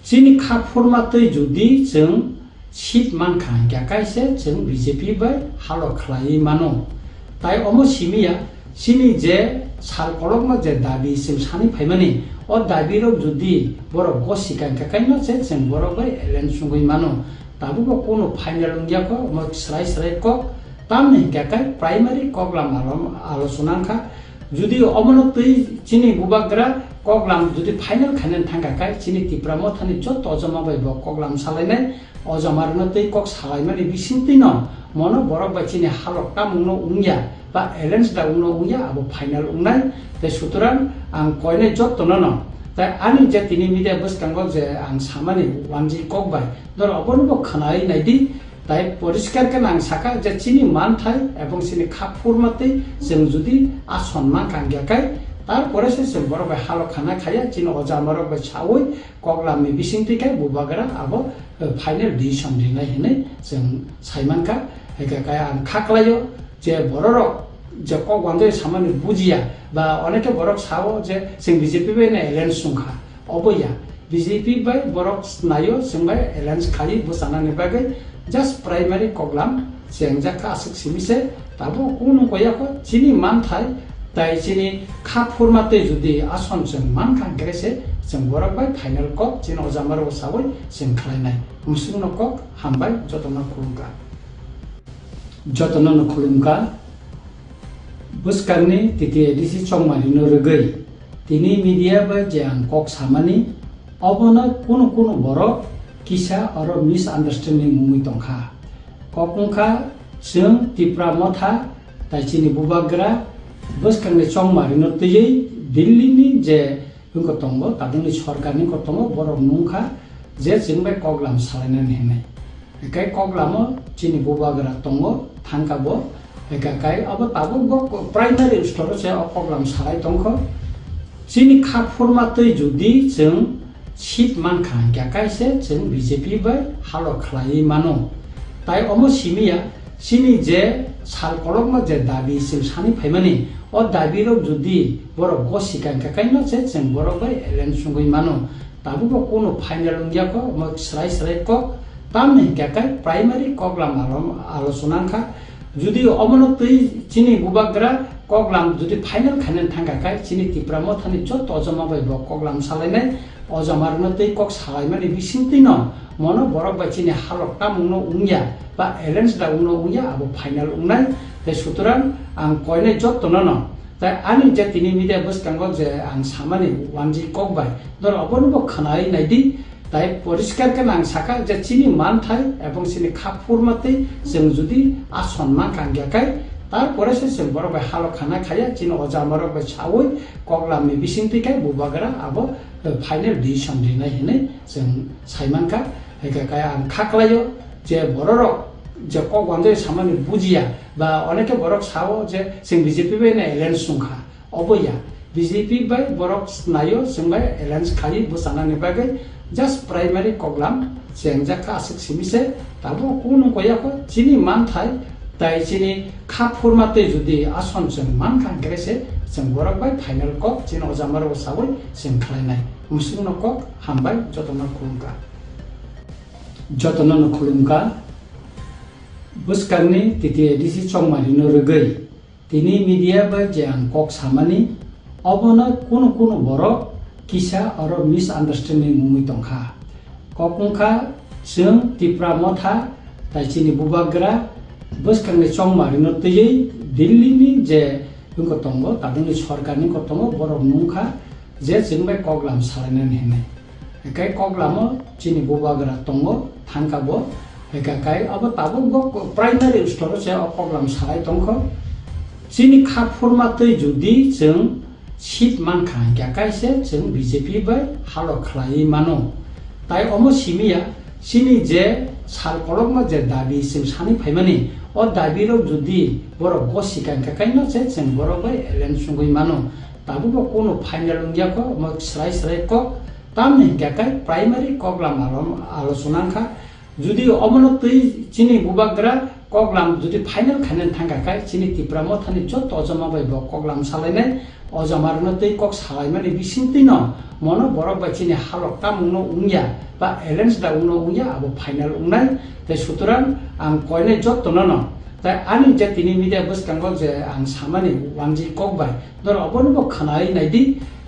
chini khapurmatoi judi जों sit mankha kaise जों BJP bai halo khlai mano tai omo simia chini je sal kolokma je dabi sim sani phaimani o dabi rok judi borok gosikan kaino se जों borok bai elen sungui mano tabu kono final ungya ko mo srai ko tamne kakai primary koklam alosona kha যদি অমনতই চিনি বুবাগ্রা কগলাম যদি final খানেন থাঙ্গাকাই চিনি ত্রিপুরা মথানি যত অজমা বাইব কগলাম সালাইনাই অজমারনতই cock সালাইমানি বিসিংতিন মন বরক by চিনি হালকটা মুনো উংয়া বা arrange দা উনো উংয়া আবো ফাইনাল উংনাই তাই সুতরাং আং কয়নাই যত নন তাই আনি যে তিনি মিডিয়া বসকাঙ্গ যে আং সামানি ওয়ানজি ককবাই ধর অবনব খানাই নাইদি তাই পরিষ্কার কেন আং সাকা যে চিনি মান থাই এবং চিনি খাপুরমাতে जों যদি আসম্মান কাঙ্গাকাই তারপরে সে जों বড় বাই হালো খানা খাইয়া চিনি অজামারক বাই সাউই কগলামনি বিসিংতিকাই বুবাগ্রা আবো ফাইনাল ডিসিশন দিনাই হিনে जों সাইমানকা একাকাই আং খাকলাইও যে বড়রক যে কগবান্ধে সামান্য বুঝিয়া বা অনেকে বড়ক সাও যে जों বিজেপি বাই না এলায়েন্স সংখ্যা অবইয়া বিজেপি বাই বড়ক নাইও जों বাই এলায়েন্স খালি বুসানানি বাগै just primary koglam sengjaka asuk simise tabo kono koyako chini man thai tai chini khapurmate judi ason जों मान खांग्रेसे जों borok bai final kok chini ojamar osawoi जों khlainai musungno kok hambai jotona khulumka buskarni titi edisi chongmani norogei tini media bai jang kok samani obona kono borok kisa aro misunderstanding mumui tongkha kokungkha जों ত্রিপুরা মথা তাই চিনি বুবাগ্রা বসকাংনি চংমারি নতयै দিল্লিনি যে wngko tongo tadingni sorkarni kotongo borok nungkha je जों bai koklam salainani hinai kai koklamo chini bubagra tongo thangkabo kai abo tabo primary store se koklam salai tongkho chini khapurmatoi judi जों sit mankha kaise जों BJP bai halo khlai mano tai omo simia chini je sal kolokma je dabi sim sani phaimani o dabi rok judi borok gosikan kaino se जों borok bai elen sungui mano tabu kono final ungya ko mo srai ko tamni hinggakai primary koglam আলোচনা খা যদি অমনত তুই চিনি বুবাগ্রা কগলাম যদি final খানেন থাঙ্গাকাই চিনি তিপ্রা মথানি যত অজমা বাইব কগলাম সালাইনাই অজমারনো তুই কক সালাইমানি বিসিংতি ন মনো বরক বাই চিনি হালকটা মুনো উংয়া বা এলেন্স দা উনো উংয়া আবো ফাইনাল উংনাই তাই সুতরাং আং কয়নে যত ন তাই আনি যে তিনি মিডিয়া বসকাঙ্গ যে আং সামানি ওয়ানজি কক বাই ধর অবনব খানাই নাইদি তাই পরিষ্কার কেন আং সাকা যে চিনি মান থাই এবং চিনি খাপুর মাতে जों যদি আসম্মান কাঙ্গিয়াকাই তারপরে সে বড় বাই হালো খানা খাইয়া চিনি অজামার বাই ছাওই কগলামনি বিসিংতিকাই বুবাগ্রা আবো ফাইনাল ডিসিশন দিনাই হেনে जों সাইমানকা হেকাকাই আং খাকলাयो যে বড় যে কগওয়ানজে সামানি বুজিয়া বা অনেকে বড় ছাও যে जों বিজেপি বাই না এলায়েন্স সুংখা অবয়া বিজেপি বাই বড় নাयो जों বাই এলায়েন্স খালি বুসানানি বাগै just primary koglam jengjakha asik simise tabo kono koyako chini man thai tai chini khap formate jodi ason jeng man kan grese jeng borak bai final kok chini ojamar osawoi jeng khlainai musungno kok hambai jotona no khulumka buskarni titi edisi chongmari no rugei tini media ba jang kok samani obona kono borok kisa aro misunderstanding mumi tongkha kokungkha जों तिप्रा मथा ताइचिनि बुबाग्रा बसखांनि चंमारिनो तयै दिल्लीनि जे जोंखौ दंगो तादोंनि सरकारनि कतंगो बरफ नुंखा जे जों बे कगलाम सालायनानै हेनाय एकाय कगलामो चिनि बुबाग्रा दंगो थांखाबो एकाय अब ताबो प्राइमारि स्टोर जे कगलाम सालाय दंखो चिनि खाफुरमा तै जुदि जों सीट मानखा गाकायसे जों बीजेपी बाय हालो खलाय मानो ताइ अमो सिमिया सिनि जे साल कलकमा जे दाबि जों सानै फाइमानि अ दाबिरो जुदि बर गसिका गाकायनो जे जों बर बाय एलेन सुंगै मानो ताबो कोनो फाइनाल उंगियाको म स्राय क तामनि गाकाय प्राइमारि कगलाम आलोचना खा जुदि अमनो तै चिनि बुबाग्रा कगलाम जुदि फाइनाल खानेन थांगाकाय चिनि तिप्रा मथानि जत अजमा बाय कगलाम सालायनाय अजमारनो तै कक सालायमानि बिसिंति न मनो बरक बाय चिनि हालकता मुनो उंगिया বা এলেন্স দা উনো উইয়া আবো ফাইনাল উংনাই তাই সুতরাং আং কয়নে যত ন তাই আনি যে তিনি মিডিয়া বসকাঙ্গ যে আং সামানি ওয়ানজি কক বাই ধর অবনব খানাই নাইদি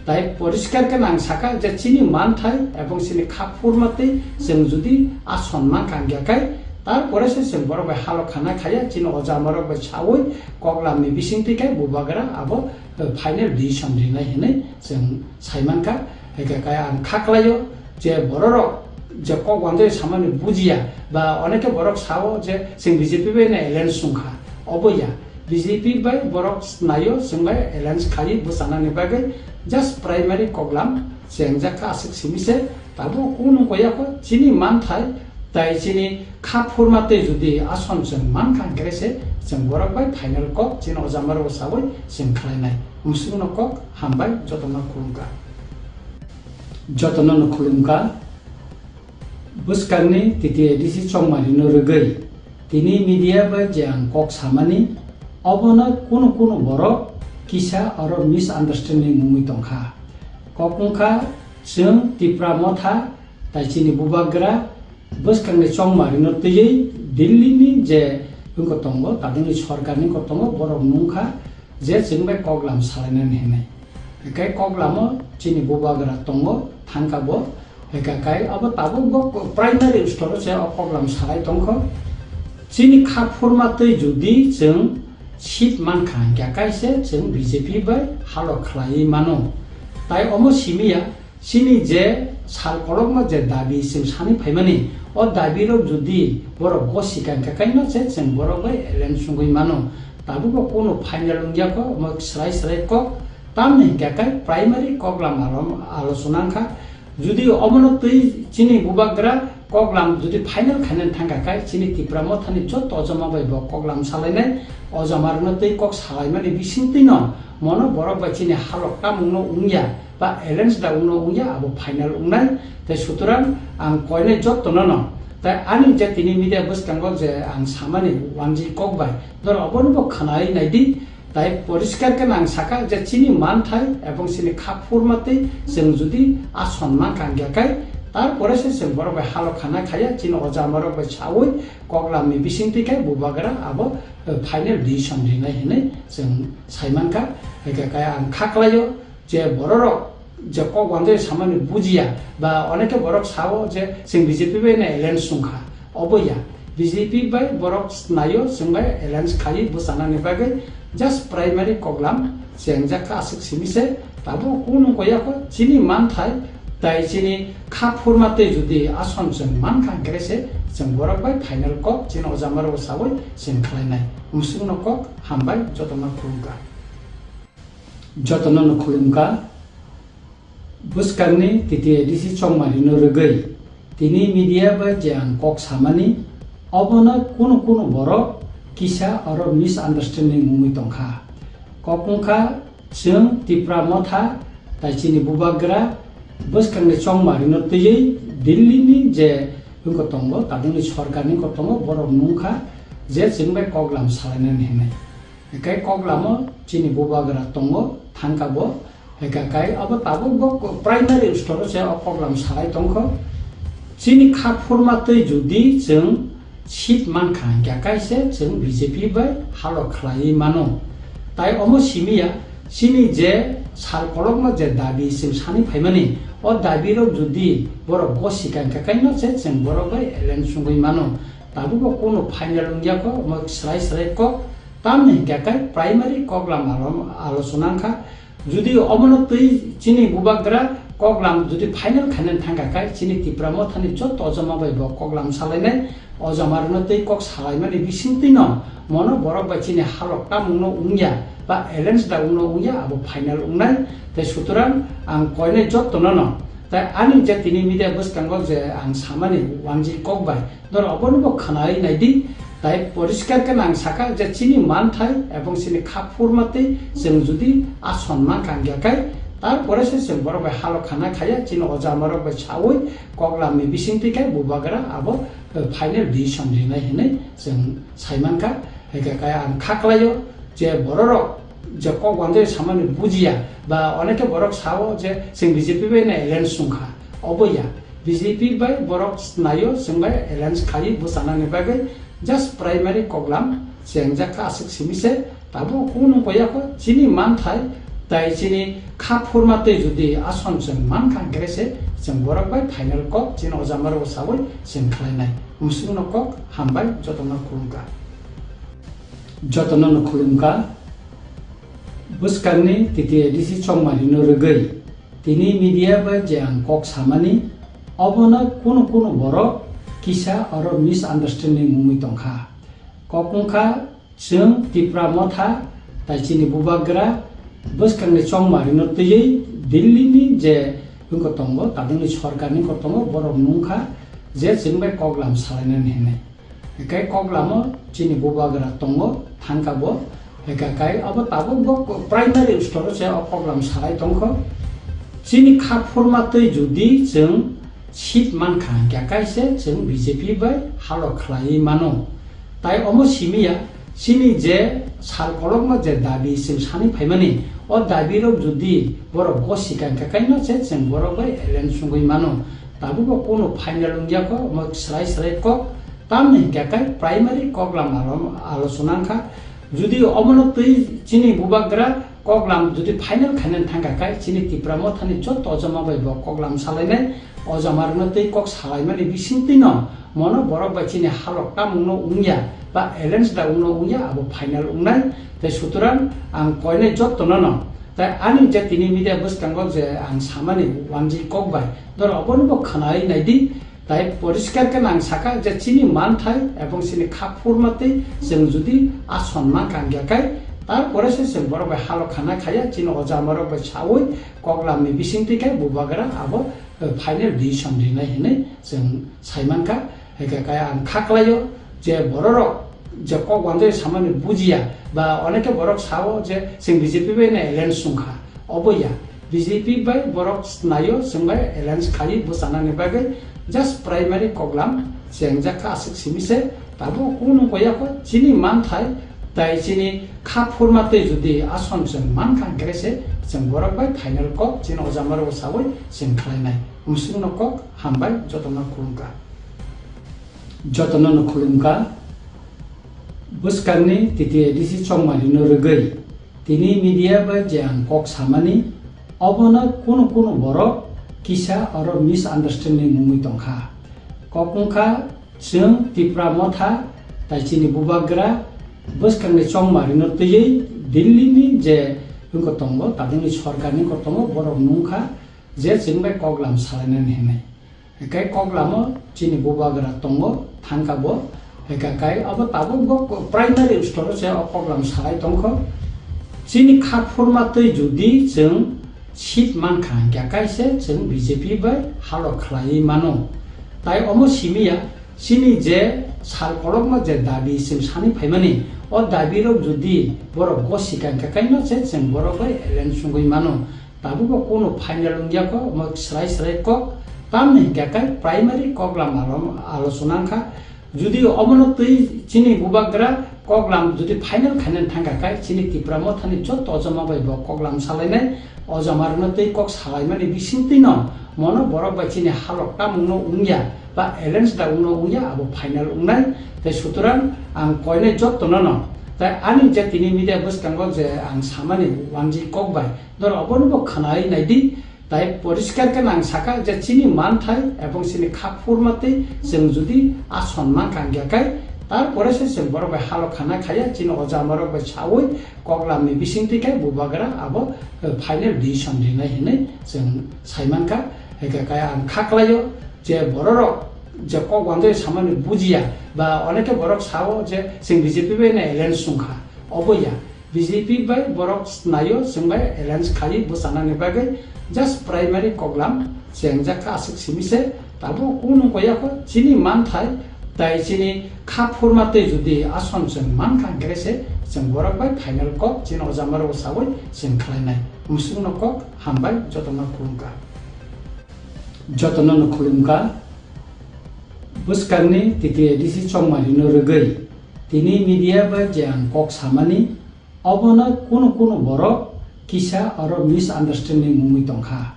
তাই পরিষ্কার কেন আং সাকা যে চিনি মান থাই এবং চিনি খাপুর মাতে जों যদি আসম্মান কাঙ্গিয়াকাই তারপরে সে বড় বাই হালো খানা খাইয়া চিনি অজামার বাই ছাওই কগলামনি বিসিংতিকাই বুবাগ্রা আবো ফাইনাল ডিসিশন দিনাই হেনে जों সাইমানকা একাকাই আং খাকলাयो যে বড় যে কগওয়ানজে সামানি বুজিয়া বা অনেকে বড় ছাও যে जों বিজেপি বাই না এলায়েন্স সুংখা অবয়া বিজেপি বাই বড় নাयो जों বাই এলায়েন্স খালি বুসানানি বাগै জাস্ট প্রাইমারি কগলাম জেংজাখা আসিক সিমিছে তাবো কোনো কয়াকো চিনি মান থাই তাই চিনি খাফুরমাতে যদি আসন जों मान खांग्रेसे जों बरक बाय फाइनाल कक चिन अजामार ओसाबै जों खालायनाय मुसुंनो कक हामबाय जतन खुलुमका बुसकारनि तिति एडिसि चंमारिनो रगै तिनि मिडिया बा जां कक सामानि अबनो कोनो बरक किसा आरो मिसआन्डारस्टेन्डिं मुमि तंखा ककंखा जों तिप्रा मथा ताइचिनि बुबाग्रा बुसकारनि चंमारिनो तयै दिल्लीनि जे जोंखौ दंगो तादोंनि सरकारनि कतंगो बरक नुंखा जे जों बे कगलाम सालायनानै हेनाय एकाय कगलामो चिनि बुबाग्रा दंगो थांखाबो एकाकाय अब ताबो प्राइमारि स्टोर जे कगलाम सालाय दंखो चिनि खाफुरमा तै जुदि जों सीट मानखा गाकायसे जों बीजेपी बाय हालो खलाय मानो ताइ अमो सिमिया सिनि जे साल कलकमा जे दाबि जों सानै फाइमानि अ दाबिरो जुदि बर गसिका गाकायनो जे जों बर बाय एलेन सुंगै मानो ताबो कोनो फाइनाल उंगियाको म स्राय क तामनि गाकाय प्राइमारि कगलाम आलोचना खा जुदि अमनो तै चिनि बुबाग्रा कगलाम जुदि फाइनाल खानेन थांगाकाय चिनि तिप्रा मथानि जत अजमा बाय कगलाम सालायनाय अजमारनो तै कक सालायमानि बिसिंति न मनो बरक बाय चिनि हालकता मुनो उंगिया বা এলেন্স দা উনো উইয়া আবো ফাইনাল উংনাই তাই সুতরাং আং কয়নে যত ন তাই আনি যে তিনি মিডিয়া বসকাঙ্গ যে আং সামানি ওয়ানজি কক বাই ধর অবনব খানাই নাইদি তাই পরিষ্কার কেন আং সাকা যে চিনি মান থাই এবং চিনি খাপুর মাতে जों যদি আসম্মান কাঙ্গিয়াকাই তারপরে जों borok bai halo khana khaya chini oja marok bai chawui koklamni bisingtikai bubagra abo final decision rinai hinai जों saimanka kai ang khaklayo je borok je kok wandai samani bujiya ba oneke borok sawo je जों BJP bai na alliance sungkha oboya BJP bai borok nayo जों bai alliance khai busanani bagai just primary koklam जों jaka asik simise tabo kunu koyako chini manthai তাই চিনি খাপ ফরমাতে যদি আসন जों মান খান গ্রেসে जों borok bai final kok chini ojamaro sawoi जों khlainai musungno kok hambai jotona khulumka buskarni titi edisi chongmari no rogoi tini media bai jang kok samani obona kuno borok kisa aro misunderstanding mumui tongkha kokungkha जों tipra motha tai chini bubagra buskarni chongmari no tiyei Delhi ni je ungko tongo tabungni sorkarni ko tongo borok nungkha je जों bai koklam salainani hinai kai koklamo chini bubagra tongo thangkabo kai abo tabo bo primary store se koklam salai tongkho chini khap formatei jodi जों seat mankha kai se जों BJP bai halo khlai mano tai omo simia chini je sal kolokma je dabi sim sani phaimani o dabi ro jodi borok gosikan kaino se जों borok bai alliance sungui mano tabu ko kono final ungya ko mo slai ko tamni kai primary koklam alochonangkha jodi omono tui chini bubagra koklam jodi final khanen thangka kai chini tipramo thani jot ojama bai bo koklam salainai ojamarno tui kok salaimani bisingtino mono borok bai chini halok tamungno ungya ba alliance da ungno ungya abo final ungnai te suturan ang koine jot tonono tai ani je tini media buskango je ang samani wanji kokbai dor obono khanai naidi তাই পরিষ্কার কেন সাকা যে চিনি মান থাই এবং চিনি খাপ ফরমাতে जों যদি আসম্মান কাঙ্গাকাই তারপরে जों borok bai halo khana khaya chini oja marok bai chawui koklamni bisingtikai bubagra abo final decision rinai hinai जों saimanka kai ang khaklayo je borok je kok wandai samani bujiya ba oneke borok sawo je जों BJP bai na alliance sungkha oboya BJP bai borok nayo जों bai alliance khai busanani bagai just primary koklam जों jaka asik simise tabo kunu koyako chini manthai tai chini khap formatei jodi ason जों मान khan grese जों borok bai final kok chini ojamaro sawoi जों khlainai musungno kok hambai jotona khulumka buskarni titi edisi chongmari no rogoi tini media bai jang kok samani obona kuno borok kisa aro misunderstanding mumui tongkha kokungkha जों tipra motha tai chini bubagra buskarni chongmari no tiyei Delhi ni je ungko tongo tabungni sorkarni ko tongo borok nungkha je जों bai koklam salainani hinai kai koklamo chini bubagra tongo thangkabo kai abo tabo bo primary store se koklam salai tongkho chini khap formatei jodi जों seat mankha kai se जों BJP bai halo khlai mano tai omo simia chini je sal kolokma je dabi sim sani phaimani o dabi ro jodi borok gosikan kaino se जों borok bai alliance sungui mano tabu ko kono final ungya ko mo slai ko tamni kai primary koklam alochonangkha jodi omono tui chini bubagra koklam jodi final khanen thangka kai chini tipramo thani jot ojama bai bo koklam salainai ojamarno tui kok salaimani bisingtino mono borok bai chini halok tamungno ungya ba alliance da ungno ungya abo final ungnai te suturan ang koine jot tonono tai ani je tini media buskango je ang samani wanji kokbai dor obono khanai naidi তাই পরিষ্কার কেন সাকা যে চিনি মান থাই এবং চিনি খাপ ফরমাতে जों যদি আসম্মান কাঙ্গাকাই তারপরে जों borok bai halo khana khaya chini oja marok bai chawui koklamni bisingtikai bubagra abo final decision rinai hinai जों saimanka kai ang khaklayo je borok je kok wandai samani bujiya ba oneke borok sawo je जों BJP bai na alliance sungkha oboya BJP bai borok nayo जों bai alliance khai busanani bagai just primary koklam जों jaka asik simise tabo kunu koyako chini manthai tai chini khap formatei jodi ason जों मान khan grese जों borok bai final kok chini ojamaro sawoi जों khlainai umsung nokok hambai jotona khulumka jotona khulumka buskangni titi edisi chongmari no rugei tini media ba jang kok samani obona kuno borok kisa aro misunderstanding mumui tongkha kokungkha jeng tipra motha taisini bubagra buskangni chongmari no tiyei Delhi ni je ungko tongo tabungni sorkarni ko tongo borok nungkha je jengbai koglam salainen henai kai koglamo chini bubagra tongo thangkabo kai abo tabuk bo primary store se koglam salai tongkho chini khakphurma tei judi jeng sit mankha kai se jeng BJP bai halo khlai mano tai omo simia sini je sal kolokma je dabi sim sani phaimani o dabi rok judi borok gosikan kai no se jeng borok bai elen sungui mano tabu ko kono final ungya ko mo slai ko tamne kai primary koglam alochona kha যদি অমনতই চিনি বুবাগ্রা কগলাম যদি final খানেন thangka কাই চিনি তিপ্রামো Thani যত অজমা বাইব কগলাম সালাইনাই অজমারনতই cock সালাইমানি বিসিংতি ন মন বরক by চিনি হালকটা মুনো উংয়া বা এলেন্স দা উনো উংয়া আবো ফাইনাল উংনাই তাই সুতরাং আং কয়নে যত ন তাই আনি যে তিনি মিডিয়া বসকাঙ্গ যে আং সামানি ওয়ানজি কগবাই ধর অবনব খানাই নাইদি তাই পরিষ্কার কেন আং সাকা যে চিনি মান থাই এবং চিনি খাকফুরমাতে जों যদি আসম্মান কাঙ্গাকাই তারপরে সে जों বড় হালো খানা খাইয়া চিনি অজা মরক বাই সাউই কগলামনি বিসিংতিকাই বুবাগরা আবো ফাইনাল ডিসিশন দিনাই হিনে जों সাইমানকা হেকাকাই আং খাকলাইও যে বড়র যে কগওয়ান্দে সামানি বুজিয়া বা অনেকে বড়ক সাও যে जों বিজেপি বাইনে এলেন্স সুংখা অবয়া বিজেপি বাই বড়ক নাইও जों বাই এলেন্স খাই বসানানি বাগै just primary koglam jengjaka asik simise tabo kuno koyako chini man thai tai chini khapurmate jodi ason jeng man khan grese jeng borok bai final kok chini ojamar osawoi jeng khlainai musung no kok hambai jotona khulumka buskangni titi edisi chongmari no rugei tini media bai jang kok samani obona kuno borok kisa aro misunderstanding mumui tongkha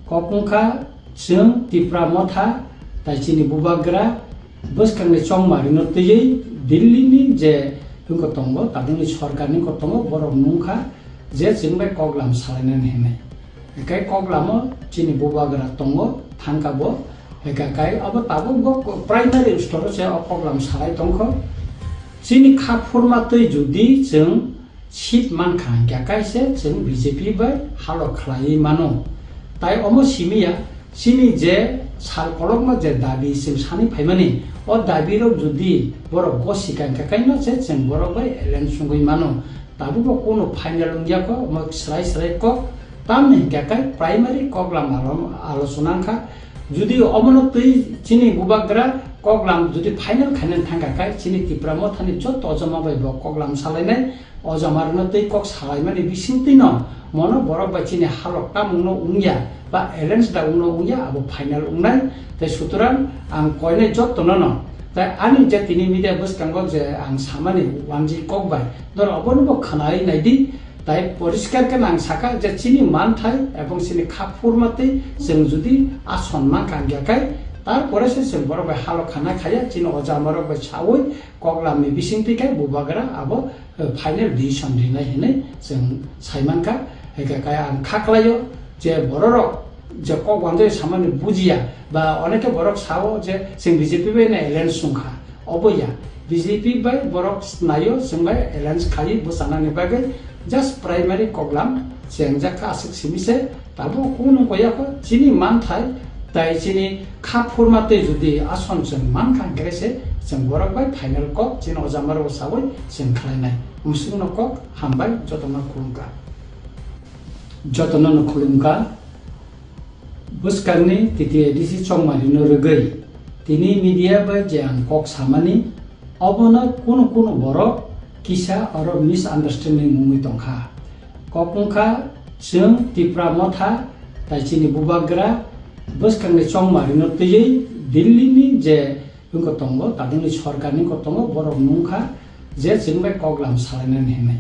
kokungkha jeng tipra motha taisini bubagra buskangni chongmari no tiyei Delhi ni je ungko tongo tabungni sorkarni ko tongo borok nungkha je jengbai koglam salainen henai kai koglamo chini bubagra tongo thangkabo kai abo tabuk bo primary store se koglam salai tongkho chini khapurma tei judi jeng sit mankha kai se जों BJP bai halo khlai mano tai omo simia sini je sal kolokma je dabi sim sani phaimani o dabi rok jodi borok gosikan kai no se जों borok bai elen sungui mano tabu ko kono final ungya ko mo slai ko tamne kai primary koglam alochona kha যদি অমনতই চিনি বুবাগ্রা কগলাম যদি final খানেন thangka কাই চিনি তিপ্রামো Thani যত অজমা বাইব কগলাম সালাইনাই অজমারনতই cock সালাইমানি বিসিংতি ন মন বরক বাই চিনি হালকটা মুনো উংয়া বা এলেন্স দা উনো উংয়া আবো ফাইনাল উংনাই তাই সুতরাং আং কয়নে যত ন তাই আনি যে তিনি মিডিয়া বসকাঙ্গ যে আং সামানি ওয়ানজি কগবাই ধর অবনব খানাই নাইদি তাই পরিষ্কার কেন আং সাকা যে চিনি মান থাই এবং চিনি খাকফুরমাতে जों যদি আসম্মান কাঙ্গাকাই তারপরে সে जों বড় বাই হালো খানা খাইয়া চিনি অজা মরক বাই সাউই কগলামনি বিসিংতিকাই বুবাগরা আবো ফাইনাল ডিসিশন দিনাই হিনে जों সাইমানকা হেকাকাই আং খাকলাইও যে বড়রক যে কগওয়ান্দে সামানি বুজিয়া বা অনেকে বড়ক সাও যে जों বিজেপি বাইনে এলেন্স সুংখা অবয়া বিজেপি বাই বড়ক নাইও जों বাই এলেন্স খাই বসানানি বাগै just primary koglam jengjaka asik simise tabo kuno koyako chini man thai tai chini khapurmate jodi ason jeng man khan grese जों borok bai final kok chini ojamar osawoi जों khlainai musung no kok hambai jotona khulumka buskangni titi edisi chongmari no rugei tini media bai jang kok samani obona kuno borok kisa aro misunderstanding mumui tongkha kokungkha jeng tipra motha taisini bubagra buskangni chongmari no tiyei Delhi ni je ungko tongo tabungni sorkarni ko tongo borok nungkha je jengbai koglam salainen henai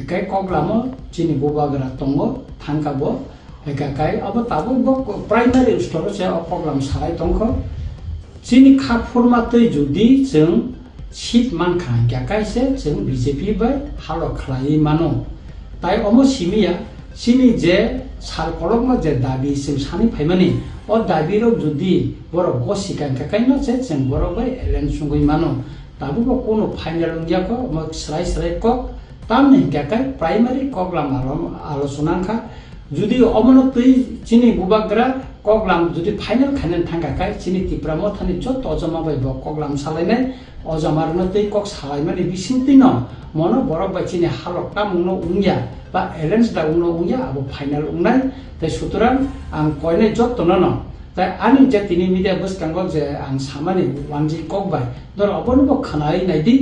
kai koglamo chini bubagra tongo thangkabo hegakai abo tabu bo primary store se okoglam sarai tongkho chini khapurmatoi judi jeng sit mankha hegakai se jeng BJP bai halo khlai mano tai omo simia sini je sal kolokma je dabi sim sani phaimani o dabi rok judi borok gosikan hegakai no se jeng borok bai elen sungui mano tabu bo kono final ungya ko mo srai ko tamne hegakai primary koglam alochona kha যদি অমনতই চিনি বুবাগ্রা কগলাম যদি final খাইনান থাঙ্গাকাই চিনি তিপ্রামো Thani যত অজমা বাইব কগলাম সালাইনাই অজমারনতই cock সালাইমানি বিসিন্তি ন মনো বরক by চিনি হালকটা মুনো উংয়া বা এলেন্স দা উনো উংয়া আবো ফাইনাল উংনাই তাই সুতরাং আং কয়নে যত ন তাই আনি যে তিনি মিডিয়া বসকাঙ্গ যে আং সামানি ওয়ানজি কগবাই ধর অবনব খানাই নাইদি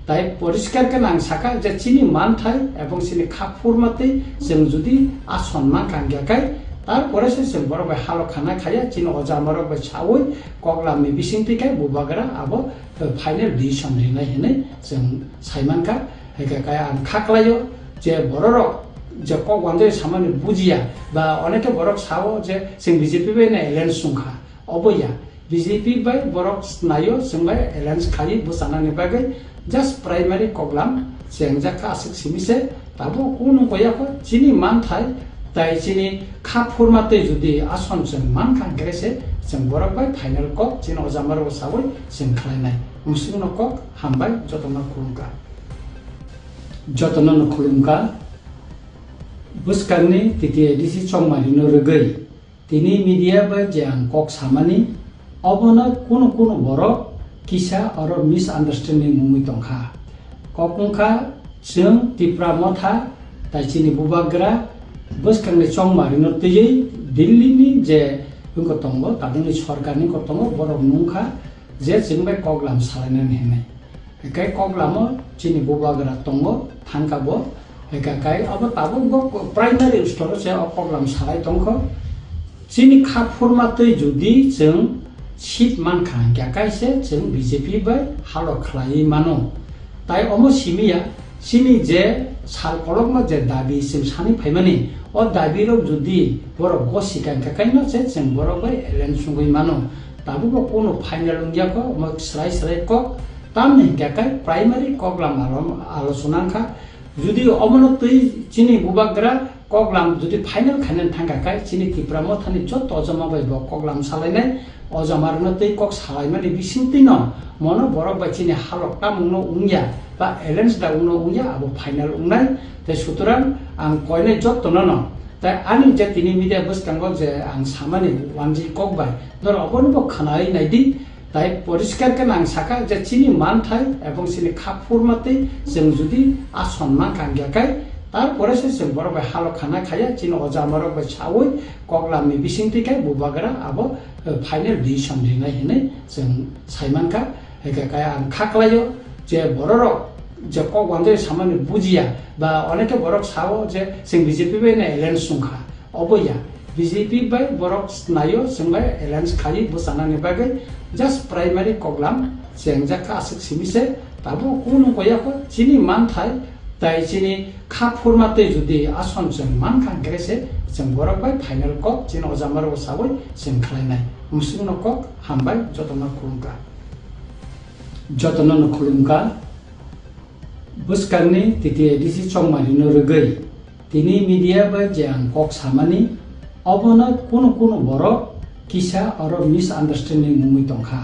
তাই পরিষ্কার কেন আং সাকা যে চিনি মান থাই এবং চিনি খাপুরমাতে जों যদি আসন্মান কাঙ্গাকাই তারপরে जों বড় হালো খানা খাইয়া চিনি অজামারক বাই সাওই কগলামনি বিসিংতিকাই বুবাগরা আবো ফাইনাল ডিসিশন লিনাই হেনে जों সাইমানকা হেগাকাই আং খাকলাইও যে বড়রক যে কগওয়ান্দে সামান্য বুজিয়া বা অনেকে বড়ক সাও যে जों বিজেপি বাই না এলেন্স সুংখা অবয়া বিজেপি বাই বড়ক নাইও जों বাই এলেন্স খাই বুসানানি বাগৈ just primary koglam jengjaka asik simise tabo kono koyako chini man thai tai chini khapurmate jodi ason jeng man khang grese jeng borok bai final kok chini ojamar osaboi jeng khlainai musino kok hambai jotona khulumka buskarni titi edisi chongmali no rugei tini media bai jang kok samani obona kono borok kisa aro misunderstanding mumui tongkha kokungkha जों तिप्रामथा ताइचिनि बुबाग्रा बसखांनि चंमारिनो तयै दिल्लीनि जे उनको तंगो तादिनि सरकारनि कतंगो बरक नुंखा जे जों बे कगलाम सालायनानै हेनाय एकाय कगलामो चिनि बुबाग्रा तंगो थांकाबो एकाय अब Tabo primary store से कगलाम सालाय तंखो चिनि खाफुरमातै जुदि जों sit mankha hegakai se जों BJP bai halo khlai mano tai omo simia sini je sal kolokma je dabi sim sani phaimani o dabi rok jodi borok gosikan hegakai no se जों borok bai elen sungui mano tabu bo kono final ungya ko mo srai ko tamne hegakai primary koglam alochona kha jodi omonotoi chini bubagra koglam jodi final khainan thangkakai chini tipramo thani jot ojama bai bo koglam salainai অজামারনতই কক সালাইমানি বিসিংতি ন মনো বরক by চিনি হালকটা মুনো উংয়া বা এলেন্স দা উনো উংয়া আবো final উংনাই তাই সুতরাং আং কয়নে যত ন তাই আনি যে তিনি মিডিয়া বসকাঙ্গ যে আং সামানি ওয়ানজি কগবাই ধর অবনব খানাই নাইদি তাই পরিষ্কার কেন আং সাকা যে চিনি মান থাই এবং চিনি খাপুরমাতে जों যদি আসন্মান কাঙ্গাকাই তারপরে जों বড় বাই হালো খানা খাইয়া চিনি অজামারক বাই সাওই কগলামনি বিসিংতিকাই বুবাগরা আবো ফাইনাল ডিসিশন লিনাই হেনে जों সাইমানকা হেগাকাই আং খাকলাইও যে বড়রক যে কগওয়ান্দে সামান্য বুজিয়া বা অনেকে বড়ক সাও যে जों বিজেপি বাই না এলেন্স সুংখা অবয়া বিজেপি বাই বড়ক নাইও जों বাই এলেন্স খাই বুসানানি বাগৈ জাস্ট প্রাইমারি কগলাম jengjaka asik simise tabo kono koyako chini man thai তাই চিনি খাপুরমাতে যদি আসন जों मान खांग्रेसे जों बरक बाय फाइनल कक चिन अजामार साबै जों खालायनाय मुसिनो कक हामबाय जतन खुलुमका बुसकांनि तिति एडिसि चंमारिनो रगै तिनि मिडिया बाय जां कक सामानि अबना कोन बरक किसा आरो मिसआन्डारस्टेन्डिं मुमि तंखा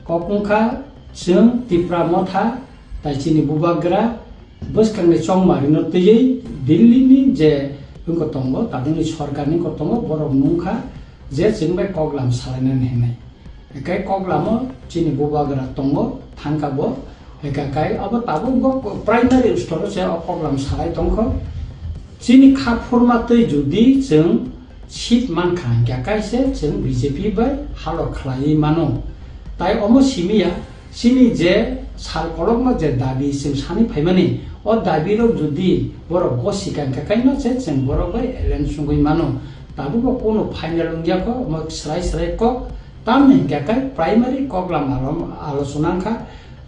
ककंखा जों तिप्रामथा ताइ चिनि बुबाग्रा बसखांनि चंमारिनो तयै दिल्लीनि जे उनको तंगो तादिनि सरकारनि कतंगो बरक नुंखा जे जों बे कगलाम सालायनानै हेनाय एकाय कगलामो चिनि बुबाग्रा तंगो थांकाबो एकाय अब ताबो प्राइमारि स्टोर से कगलाम सालाय तंखो चिनि खाफुरमातै जुदि जों sit mankha hegakai se जों BJP bai halo khlai mano tai omo simia sini je sal kolokma je dabi sim sani phaimani o dabi rok jodi borok gosikan hegakai no se जों borok bai elen sungui mano tabu bo kono final ungya ko mo srai ko tamne hegakai primary koglam alochona kha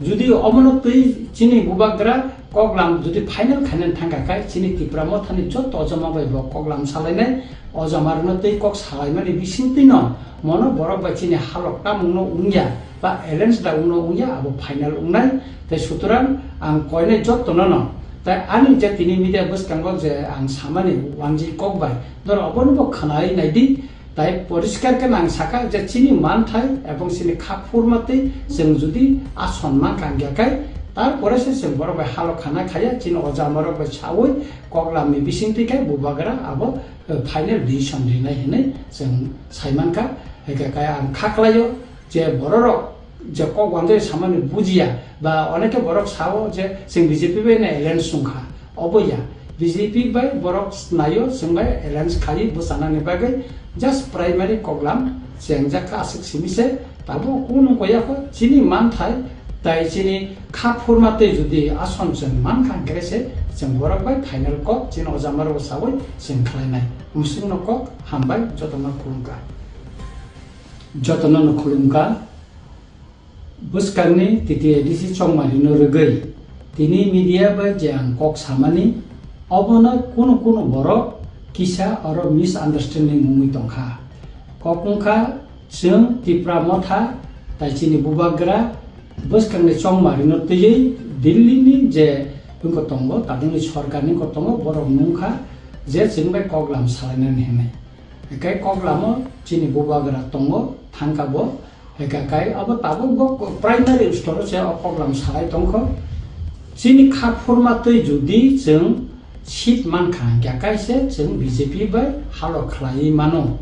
যদি অমনতই চিনি বুবাগ্রা koglam jodi final khanen thangkakai chini tipramo thani jot ojama bai bo koglam salainai ojamarno tei kok salaimani bisingtino mono borok bai chini halokta mungno ungya ba elens da ungno ungya abo final ungnai tei suturan ang koine jot tonono tai ani je tini media boskango je ang samani wangji kokbai dor obonbo khanai naidi তাই পরিষ্কার কে নাং সাকা যে চিনি মান থাই এবং চিনি খাপুর মাতে जों जुदि आ सन्मान कांगियाखाय तारपरे जों बरक हालो खाना खाया चिनि अजामरक सावै कगलामनि बिसिंतिखाय बुबाग्रा आबो फाइनल डिसिसन लिनाय हिनै जों साइमानखा हेकाखाय आं खाख्लायो जे बररक जे कगवानजै सामानि बुजिया बा अनेके बरक सावो जे जों बिजेपि बेने एलायन्स सुंखा अबया बिजेपि बाय बरक नायो जों बाय एलायन्स खालि बसानानि बागै just primary koglam jengjaka asik simise tabo kunu koyako chini man thai tai chini khapur mate jodi ason jen man khan grese jeng borok bai final kok chin ojamar osawai sin khlainai musing no kok hambai jotona khulumka buskarni titi edisi chongmari no regai tini media bai jang kok samani obona kunu borok kisa aro misunderstanding mumi tongkha kokungkha जों tipra motha tai chini bubagra boskangni chongmari no tei Delhi ni je bungko tongo tadungni sorkarni ko tongo borok nungkha je जों bai koglam salainani henai ekai koglamo chini bubagra tongo thangkabo ekai abo tabo bo primary store je koglam salai tongkho chini khapurma tei jodi जों sit man khan kyakaise जों BJP bai halo khlai mano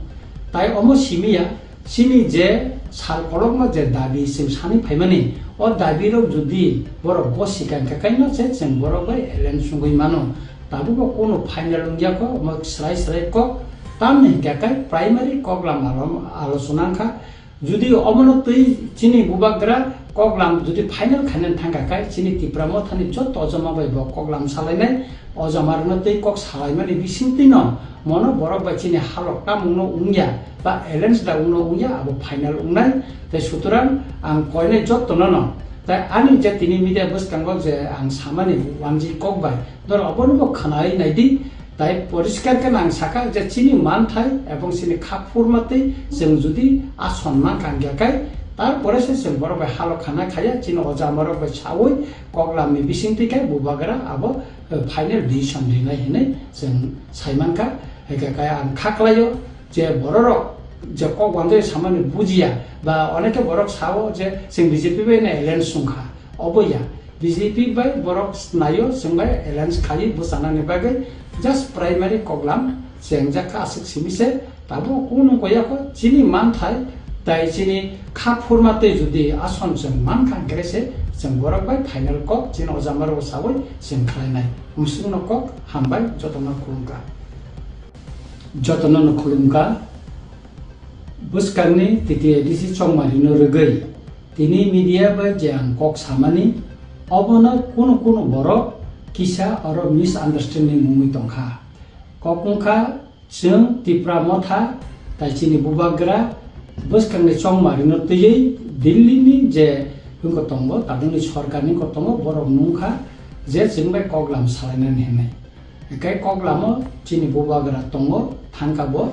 tai omo simia sini je sal kolokma je dabi sim sani phaimani o dabi rok jodi borok bosikan kakaino je जों borok bai elen sungui mano tabu ko kono final ungya ko mo slai ko tamne kakai primary koglam alochonangkha jodi omono tei chini bubagra koglam jodi final khanen thangkakai chini tipramo thani jot ojama bai bo koglam salainai ojamarno tei kok salaimani bisingtino mono borok bai chini halokta mungno ungya ba elens da ungno ungya abo final ungnai tei suturan ang koine jot tonono tai ani je tini media boskango je ang samani wangji kokbai dor obonbo khanai naidi তাই পরিষ্কার কে নাং সাকা যে চিনি মান থাই এবং চিনি খাপুর মাতে जों जुदि आ सन्मान कांगियाखाय तारपरे जों बरक हालो खाना खाया चिनि अजामरक सावै कगलामनि बिसिंतिखाय बुबाग्रा आबो फाइनल डिसिसन लिनाय हिनै जों साइमानखा हेकाखाय आं खाख्लायो जे बररक जे कगवानजै सामानि बुजिया बा अनेके बरक सावो जे जों बिजेपि बेने एलायन्स सुंखा अबया बिजेपि बाय बरक नायो जों बाय एलायन्स खालि बसानानि बागै just primary koglam jengjaka asik simise tabo kunu koyako chini man thai tai chini khapur mate jodi ason जों man khan grese जों borok bai final kok chini ojamar osawai जों khlainai musing no kok hambai jotona no khulumka buskarni titi edisi chongmari no regai tini media bai jang kok samani obona kunu borok kisa aro misunderstanding mumi tongkha kokungkha जों tipra motha tai chini bubagra boskangni chongmari no tei Delhi ni je bungko tongo tadungni sorkarni ko tongo borok nungkha je जों bai koglam salainani henai ekai koglamo chini bubagra tongo thangkabo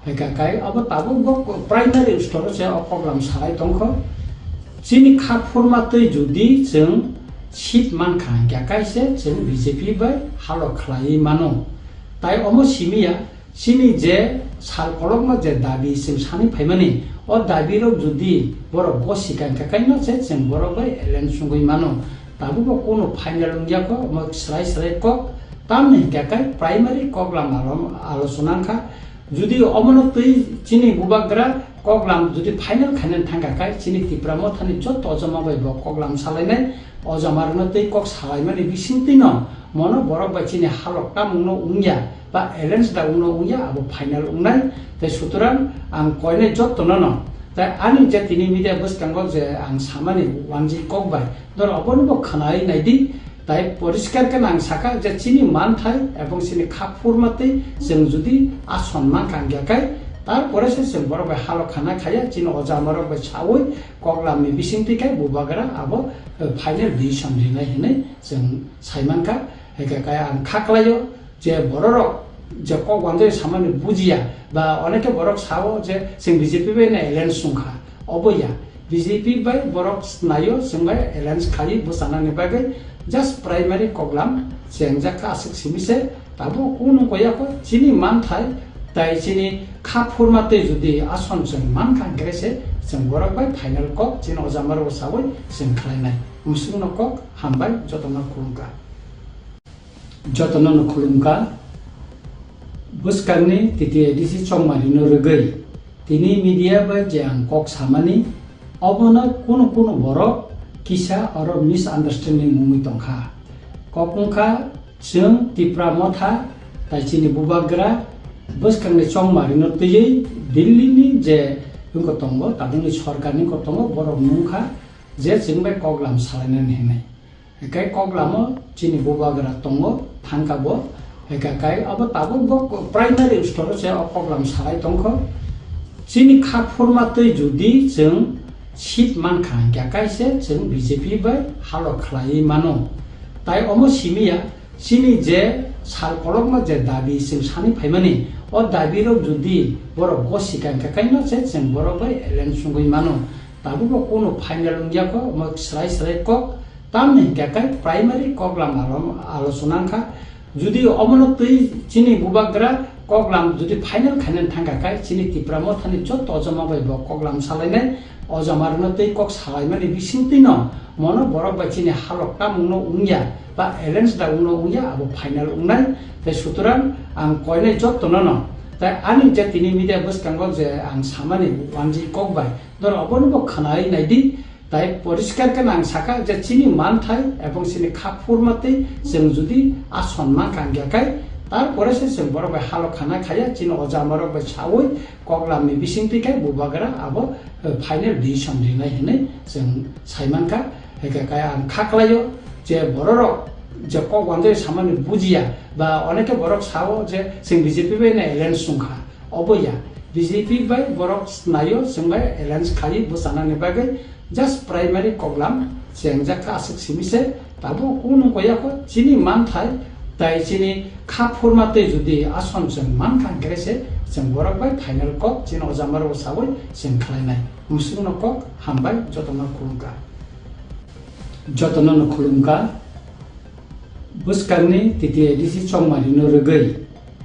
ekai abo tabo bo primary store je koglam salai tongkho chini khapur matei jodi जों sit man khan kyakaise जों BJP bai halo khlai mano tai omo simia sini je sal kolokma je dabi sim sani phaimani o dabi rok jodi borok bosikan kakaino je जों borok bai elen sungui mano tabu ko kono final ungya ko mo slai ko tamne kakai primary koglam alochonangkha jodi omono tei chini bubagra koglam jodi final khanen thangkakai chini tipramo thani jot ojama bai bo koglam salainai ojamarno tei kok salaimani bisingtino mono borok bai chini halokta mungno ungya ba elens da ungno ungya abo final ungnai tei suturan ang koine jot tonono tai ani je tini media boskango je ang samani wangji kokbai dor obonbo khanai naidi তাই পরিষ্কার কে নাং সাকা যে চিনি মান থাই এবং চিনি খাপুর মাতে जों जुदि आ सन्मान कांगियाखाय তারপরে जों borok bai halok khana khaya chini oja marok bai chawui koklamni bisingtikai bubagra abo final decision rinai hinai जों saimanka kaya ang khaklayo je borok je kok wanjai samani bujiya ba oneke borok sao je जों BJP bai na alliance sungkha oboya BJP bai borok nayo जों bai alliance khali busanani bagai just primary koklam जों jaka asik simise tabo kuno koyako chini manthai তাই চিনি খাফুরমাতে যদি আসন जों मानखां ग्रेसे जों borok bai final kok chini ojamar osawai जों khlainai musungno kok hambai jotona khulumka buskangni titi edisi chongmari no rogoi tini media bai jang kok samani obona kuno borok kisa aro misunderstanding mumui tongkha kokungkha जों tipra motha tai chini bubagra buskangni chongmari no tiyei Delhi ni je ungko tongo tadingni sorkarni ko tongo borok nungkha je जों bai koklam salainani hinai kai koklamo chini bubagra tongo thangkabo kai abo tabo primary store je koklam salai tongkho chini khapurmatei jodi जों seat mankha kaise जों BJP bai halok khlai mano tai omo simia chini je sal kolokma je dabi जों sani phaimani o dabirok jodi borok gosikan kaino je जों borok bai alliance sungui mano tabuko kono final ungyako mo slai kok tamni kakai primary koklam alochonangkha jodi omonotui chini bubagra koklam jodi final khanen thangkakai chini tipramo thani jot ojama bai bo koklam salainai ojamarnotui kok salaimani bisingtino mono borok bai chini halok tamungno ungya ba alliance da ungno ungya abo final ungnai te suturan ang koine jot tonono tai ani je tini media buskango je ang samani wanji kokbai dor obonbo khanai naidi tai poriskar kan ang saka je chini manthai ebong chini khapurmate जों jodi asonman kangyakai তারপরে जों borok bai halok khana khaya chini ojamarok bai chawui koklamni bisingtikai bubagra abo final decision rinai hinai जों saimanka kaya ang khaklayo je borok je kok wanjai samani bujiya ba oneke borok sao je जों BJP bai na alliance sungkha oboya BJP bai borok nayo जों bai alliance khali busanani bagai just primary koklam जों jaka asik simise tabo kuno koyako chini manthai tai chini khapurmate jodi ason जों mankha grese जों borok bai final kok chini ojamar osawai जों khlainai musungno kok hambai jotona khulumka buskangni titi edisi chongmari no rogoi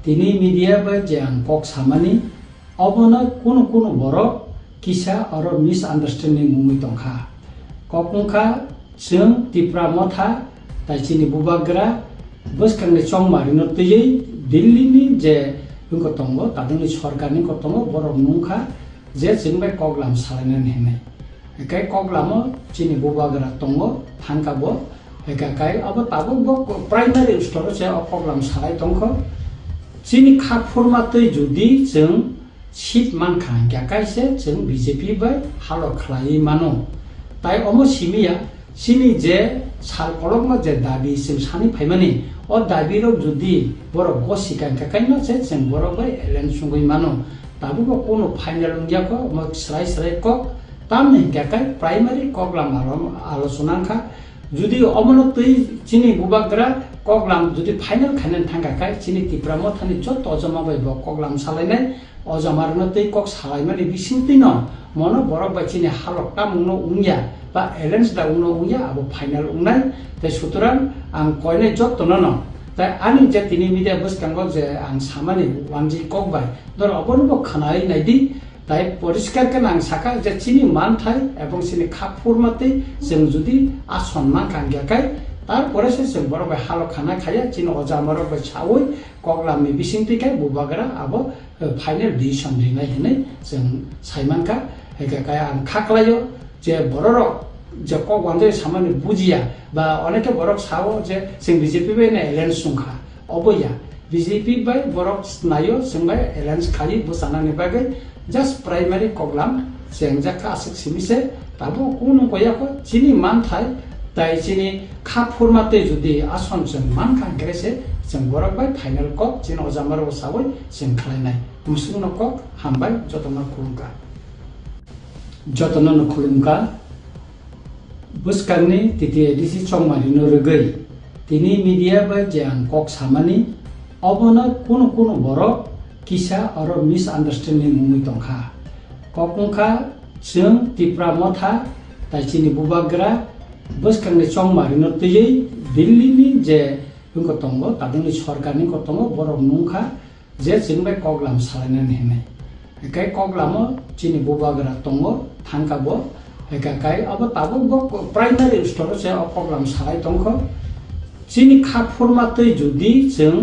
tini media bai jang kok samani obona kuno borok kisa aro misunderstanding mumui tongkha kokungkha जों tipra motha tai chini bubagra buskangni chongmari no tiyei Delhi ni je ungko tongo tadingni sorkarni ko tongo borok nungkha je जों bai koklam salainani hinai kai koklamo chini bubagra tongo thangkabo kai abo tabo primary store je koklam salai tongkho chini khapurmatei jodi जों seat mankha kaise जों BJP bai halok khlai mano tai omo simia chini je sal kolokma je dabi जों sani phaimani o dabirok jodi borok gosikan kaino je जों borok bai alliance sungui mano tabuko kono final ungyako mo slai kok tamni kakai primary koklam alochonangkha jodi omonotui chini bubagra koklam jodi final khanen thangkakai chini tipramo thani jot ojama bai bo koklam salainai ojamarnotui kok salaimani bisingtino mono borok bai chini halok tamungno ungya ba alliance da ungno ungya abo final ungnai te suturan ang koine jot tonono tai ani je tini media buskango je ang samani wanji kokbai dor obonbo khanai naidi tai poriskar kan ang saka je chini manthai ebong chini khapurmate जों jodi asonman kangyakai তারপরে जों borok bai halok khana khaya chini ojamarok bai chawui koklamni bisingtikai bubagra abo final decision rinai hinai जों saimanka kaya ang khaklayo je borok je kok wanjai samani bujiya ba oneke borok sao je जों BJP bai na alliance sungkha oboya BJP bai borok nayo जों bai alliance khali busanani bagai just primary koklam जों jaka asik simise tabo kuno koyako chini manthai tai chini khapurmate jodi ason जों mankha grese जों बरक bye final कक जिन अजामार सावै जों खालायनाय मुसुंनो कक हामबाय जतनो खुलुमका जतनो खुलुमका बुस्कांनि तिथि एडिसि चंमारिनो रगै तिनि मीडिया बाय जां कक सामानि अबनो कुन बरक किसा आरो मिस आन्डारस्टेन्डिं मुङै दंखा ककंखा जों तिप्रा मथा ताइचिनि बुबाग्रा बुस्कांनि चंमारिनो तयै दिल्लीनि जे बुंको दंगो तादोंनि सरकारनि को दंगो बरक नुंखा जे जोंबाय कगलाम सालायनानै हेनाय एकाय कगलामो चिनि बुबाग्रा दंगो थांकाबो एकाय अब ताबो प्राइमारि स्टोर से कगलाम सालाय दंखो चिनि खाफुरमातै जुदि जों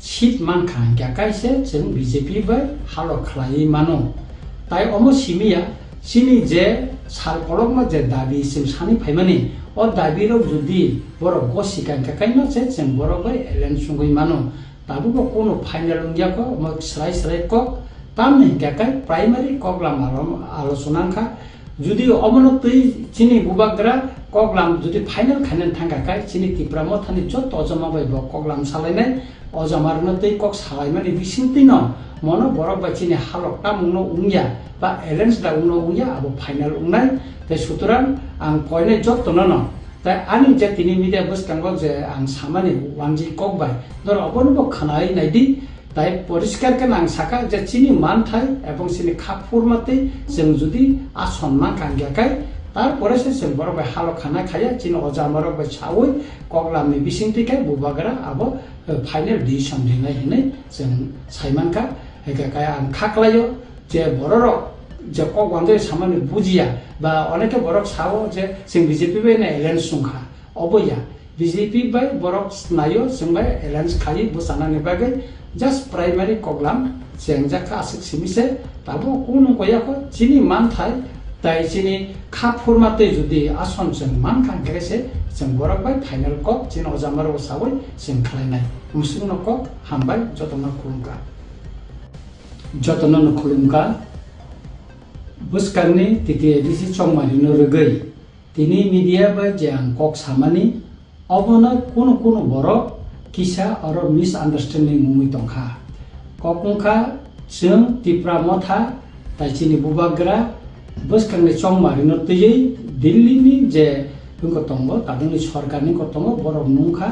सीट मानखा गाकायसे जों बीजेपी बाय हालो खलायै मानो ताइ अमो सिमिया चिनि जे सालकलकमा जे दाबि सिम सानि फाइमानि ओ दाबिरो जुदि बरक गसिका गाकायनो से जों बरक बाय एलेन सुंगै मानो ताबो कोनो फाइनल उंगियाको म स्राय को तामनि गाकाय प्राइमारि कगलाम आलोचनाखा जुदि अमनतै चिनि बुबाग्रा कगलाम जुदि फाइनल खानन थांगाकाय चिनि तिप्रा मथानि जत अजमाबाय कगलाम सालायनाय अजमारनतै कक सालायमानि बिसिंतिन मनो बरक बाय चिनि हालक तामुंनो उंगिया बा एलेन्स दा उंनो उंगिया अब फाइनल उंनाय ते सुतरां आं कयने जतनो न ताइ आनि जे तिनि मीडिया बुस्कांगो जे आं सामानि वानजि ककबाय दर अबनबो खानाय नायदि ताइ परिष्कार के आं साका जे चिनि मानथाय एबं चिनि खाफुरमातै जों जुदि आसनमान कांगियाकाय तारपरे से जों बरक बाय हालो खाना खाया चिनि अजामारक बाय सावै कगलामनि बिसिंतिखाय बुबाग्रा अब फाइनल डिसिसन लिनाय हिनै जों साइमानका एकाय आं खाख्लायो जे बरक जे कक वानजै सामानि बुजिया बा अनेके बरक सावो जे जों बीजेपी बाय ना एलायन्स सुंखा अबया बीजेपी बाय बरक नायो जों बाय एलायन्स खायि बुसानानि बागै जस्ट प्राइमारि कगलाम जेंजाखा आसिक सिमिसे ताबो कोनो गयाखो चिनि मानथाय ताइ चिनि खाफुरमातै जुदि आसन जों मान खांग्रेसे जों बरक बाय फाइनल कक चिन अजामार सावै जों खालायनाय मुसुंनो कक हामबाय जतनो खुलुमका बुस्कांनि तिथि एडिसि चंमारिनो रगै तिनि मीडिया बाय जां कक सामानि अबनो कुन बरक किसा आरो मिस आन्डारस्टेन्डिं मुङै दंखा ककंखा जों तिप्रा मथा ताइचिनि बुबाग्रा बुस्कांनि चंमारिनो तयै दिल्लीनि जे बुंको दंगो तादोंनि सरकारनि को दंगो बरक नुंखा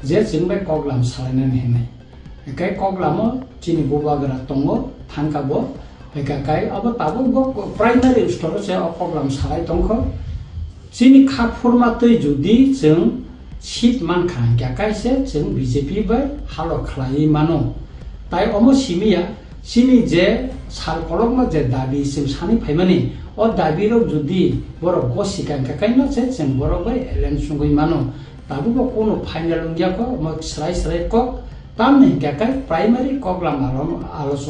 जे जोंबाय कगलाम सालायनानै हेनाय एकाय कगलामो चिनि बुबाग्रा दंगो थांकाबो एकाय अब ताबो प्राइमारि स्टोर से कगलाम सालाय दंखो चिनि खाफुरमातै जुदि जों सीट मानखा गाकायसे जों बीजेपी बाय हालो खलायै मानो ताइ अमो सिमिया चिनि जे सालकलकमा जे दाबि सिम सानि फाइमानि ओ दाबिरो जुदि बरक गसिका गाकायनो से जों बरक बाय एलेन सुंगै मानो ताबो कोनो फाइनल उंगियाको म स्राय कक तामनि गाकाय प्राइमारि कगलाम आलोचना